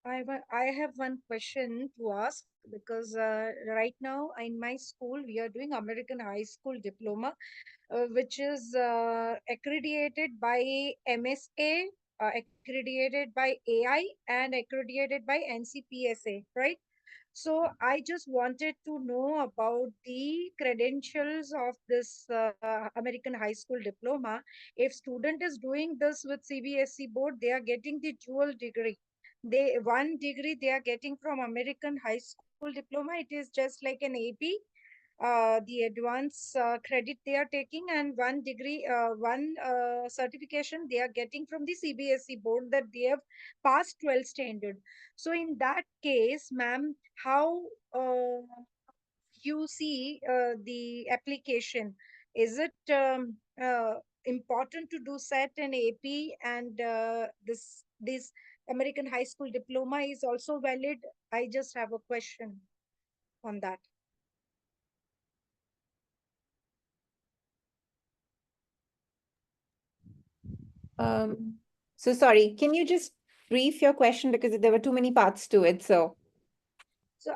I have one question to ask because right now in my school we are doing American High School Diploma, which is accredited by MSA, accredited by AI, and accredited by NCPSA, right? So I just wanted to know about the credentials of this American High School Diploma. If student is doing this with CBSE board, they are getting the dual degree. One degree they are getting from American High School Diploma. It is just like an AP, the advance credit they are taking, and one degree, one certification they are getting from the CBSE board that they have passed 12 standard. So in that case, ma'am, how you see the application? Is it important to do SET and AP, and this American High School Diploma is also valid? I just have a question on that. So sorry, can you just brief your question because there were too many parts to it. So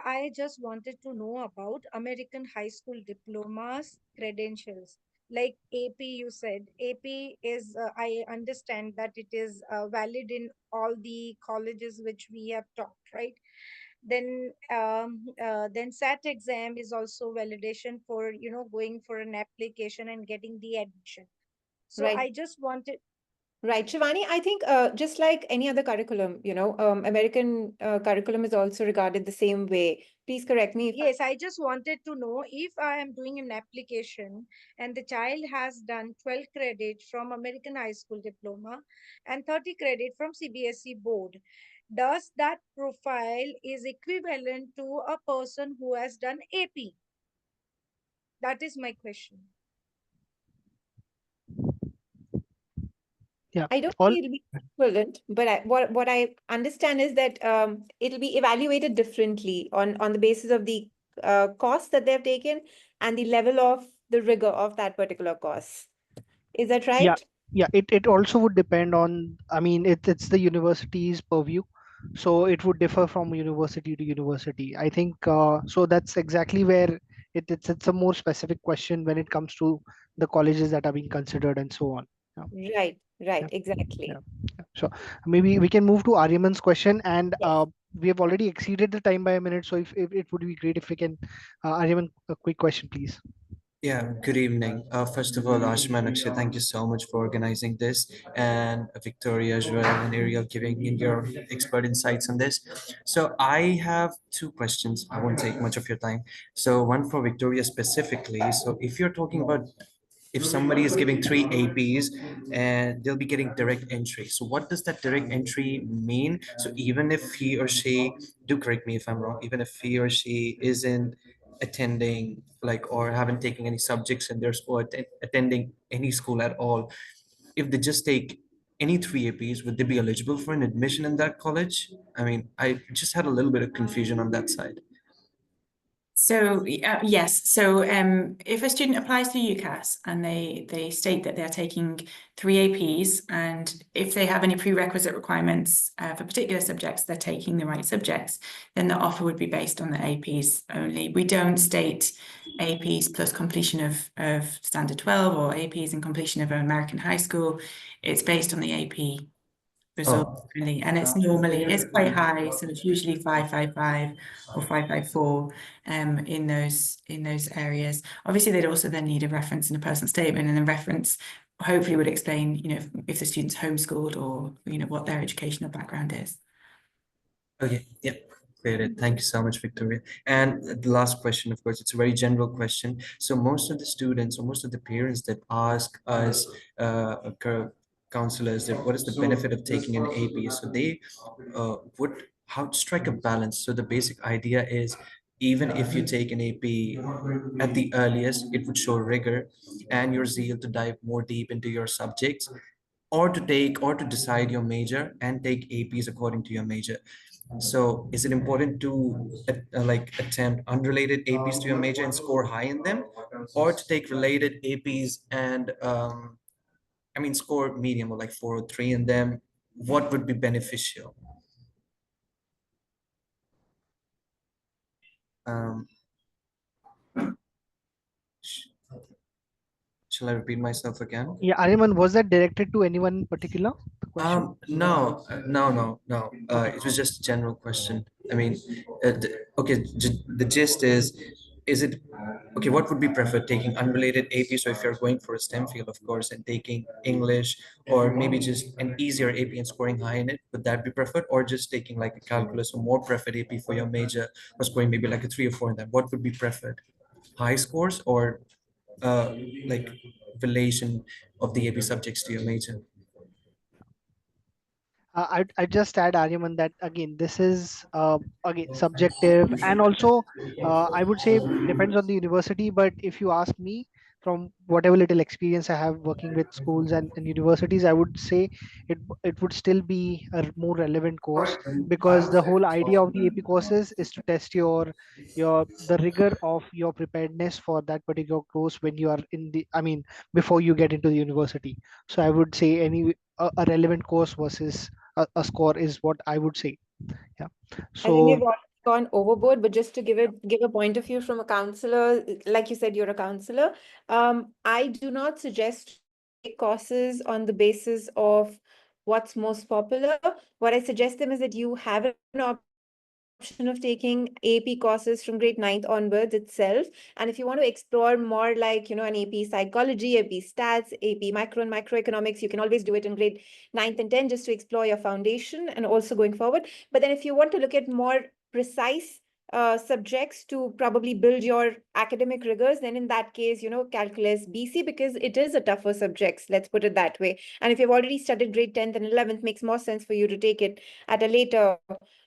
I just wanted to know about American High School Diplomas credentials. Like AP, you said AP is, I understand that it is valid in all the colleges which we have taught, right? Then SAT exam is also validation for, going for an application and getting the admission. So right. I just wanted, Right, Shivani, I think just like any other curriculum, American curriculum is also regarded the same way. Please correct me if yes, I just wanted to know if I am doing an application and the child has done 12 credit from American High School Diploma and 30 credit from CBSE board, does that profile is equivalent to a person who has done AP? That is my question. Yeah, I don't all think it'll be equivalent, but what I understand is that it'll be evaluated differently on the basis of the course that they've taken and the level of the rigor of that particular course. Is that right? yeah, it also would depend on, I mean, it's the university's purview, so it would differ from university to university. I think so that's exactly where it's a more specific question when it comes to the colleges that are being considered and so on. Right, Yeah. exactly. Yeah. So maybe we can move to Aryaman's question, and Yes. we have already exceeded the time by a minute, so if it would be great if we can, Aryaman, a quick question, please. Yeah, good evening. First of all, Ashma and Akshay, thank you so much for organizing this, and Victoria as well, and Ariel giving in your expert insights on this. So I have two questions. I won't take much of your time. So one for Victoria specifically. So if you're talking about if somebody is giving three APs and they'll be getting direct entry. So what does that direct entry mean? So even if he or she, do correct me if I'm wrong, even if he or she isn't attending like or haven't taken any subjects in their school, attending any school at all, if they just take any three APs, would they be eligible for an admission in that college? I mean, I just had a little bit of confusion on that side. So yes, so if a student applies to UCAS and they state that they're taking three APs, and if they have any prerequisite requirements for particular subjects, they're taking the right subjects, then the offer would be based on the APs only. We don't state APs plus completion of Standard 12 or APs and completion of American High School. It's based on the AP result really, and it's quite high, so it's usually 555 or 554 in those areas. Obviously they'd also then need a reference and a personal statement, and the reference hopefully would explain, if the student's homeschooled or what their educational background is. Okay, yeah, Clear. Thank you so much, Victoria. And the last question, of course, it's a very general question. So most of the students or most of the parents that ask us, counselors, that what is the benefit of taking an AP? So they would how to strike a balance. So the basic idea is even if you take an AP at the earliest, it would show rigor and your zeal to dive more deep into your subjects, or to take or to decide your major and take APs according to your major. So is it important to like attempt unrelated APs to your major and score high in them, or to take related APs and I mean score medium or like 4 or 3 in them? What would be beneficial? Um, sh- shall I repeat myself again? Yeah, Ariman, was that directed to anyone in particular, the question? No. It was just a general question. I mean, okay, the gist is it okay? What would be preferred? Taking unrelated AP, so if you're going for a STEM field, of course, and taking English, or maybe just an easier AP and scoring high in it, would that be preferred? Or just taking like a calculus or more preferred AP for your major, or scoring maybe like a 3 or 4 in that? What would be preferred? High scores or uh, like relation of the AP subjects to your major? I just add, Aryaman, that again, this is again subjective, and also I would say depends on the university. But if you ask me, from whatever little experience I have working with schools and universities, I would say it would still be a more relevant course, because the whole idea of the AP courses is to test your the rigor of your preparedness for that particular course when you are in the, I mean, before you get into the university. So I would say a relevant course versus a score is what I would say. Yeah. I think they've So already gone overboard, but just to give a point of view from a counselor, like you said, you're a counselor. I do not suggest to take courses on the basis of what's most popular. What I suggest them is that you have an option of taking AP courses from grade 9th onwards itself. And if you want to explore more like, an AP psychology, AP stats, AP micro and microeconomics, you can always do it in grade 9th and 10th just to explore your foundation and also going forward. But then if you want to look at more precise subjects to probably build your academic rigors, then in that case, calculus BC, because it is a tougher subject, let's put it that way. And if you've already studied grade 10th and 11th, makes more sense for you to take it at a later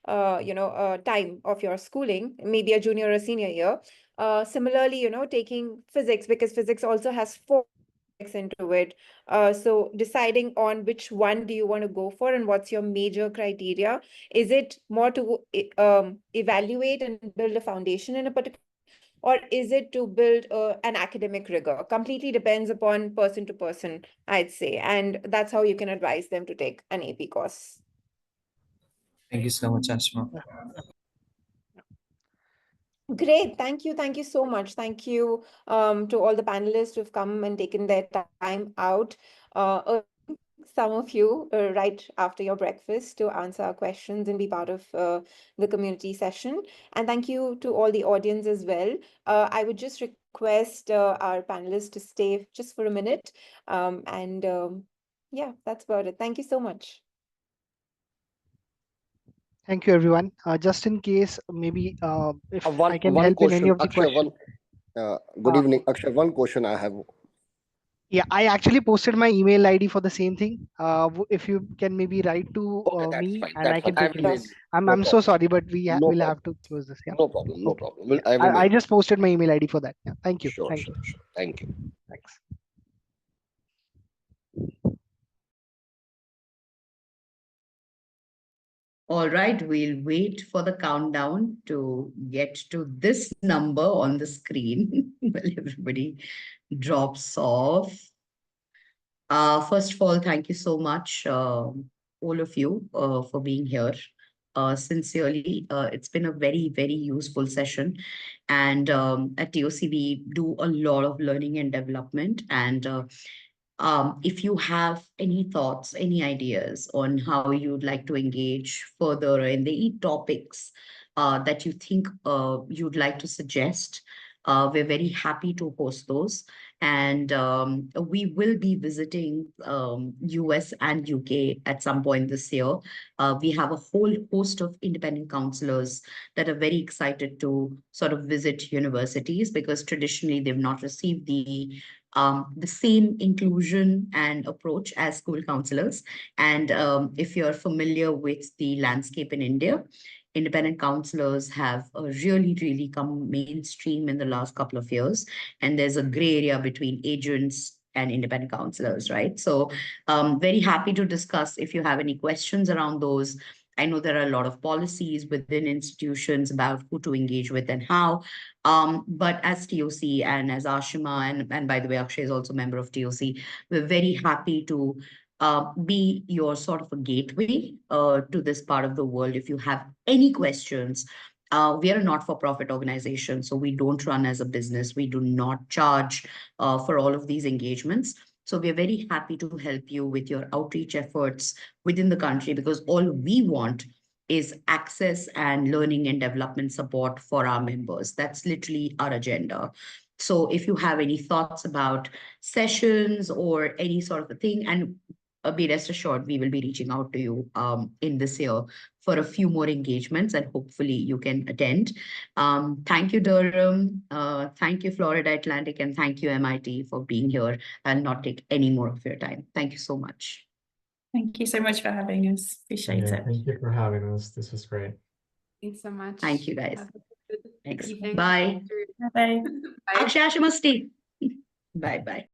time of your schooling, maybe a junior or senior year. Similarly, taking physics, because physics also has 4 into it. So deciding on which one do you want to go for and what's your major criteria. Is it more to evaluate and build a foundation in a particular, or is it to build an academic rigor? Completely depends upon person to person, I'd say. And that's how you can advise them to take an AP course. Thank you so much, Ashma. Great. Thank you. Thank you so much. Thank you to all the panelists who've come and taken their time out. Some of you right after your breakfast to answer our questions and be part of the community session. And thank you to all the audience as well. I would just request our panelists to stay just for a minute. Yeah, that's about it. Thank you so much. thank you, everyone. Just in case, maybe if One I can one help in any question, of the Akshay. questions. Good Uh, evening, Akshay. One question I have. yeah, I actually posted my email ID for the same thing. If you can maybe write to Okay, that's me fine. and I That's fine. can I take will it. mail Yes. you. No I'm so problem. sorry, but No will problem. have to close this. Yeah. No problem. No Okay. problem. Yeah. I will mail I you. just posted my email ID for that. Yeah. Thank you. Sure, Thank sure, you. sure. Thank you. Thanks. All right, we'll wait for the countdown to get to this number on the screen while everybody drops off. First of all, thank you so much, all of you, for being here. Sincerely, it's been a very, very useful session. And at TOC, we do a lot of learning and development. And if you have any thoughts, any ideas on how you'd like to engage further in the topics that you think you'd like to suggest, We're very happy to host those. And we will be visiting US and UK at some point this year. We have a whole host of independent counselors that are very excited to sort of visit universities because traditionally they've not received the same inclusion and approach as school counselors. And if you're familiar with the landscape in India, independent counselors have really come mainstream in the last couple of years. And there's a gray area between agents and independent counselors, right? So very happy to discuss if you have any questions around those. I know there are a lot of policies within institutions about who to engage with and how. But as TOC and as Ashima, and by the way, Akshay is also a member of TOC, we're very happy to be your sort of a gateway to this part of the world. If you have any questions, we are a not-for-profit organization, so we don't run as a business. We do not charge for all of these engagements. So we're very happy to help you with your outreach efforts within the country because all we want is access and learning and development support for our members. That's literally our agenda. So if you have any thoughts about sessions or any sort of a thing, and be rest assured, we will be reaching out to you in this year for a few more engagements and hopefully you can attend. Thank you, Durham. Thank you, Florida Atlantic, and thank you, MIT, for being here. I'll not take any more of your time. Thank you so much. Thank you so much for having us. Appreciate Yeah, it. thank you for having us. This was great. Thanks so much. Thank you, guys. Have a good Thanks. evening. Bye. Bye. Akshay, Ashima, stay. Bye-bye.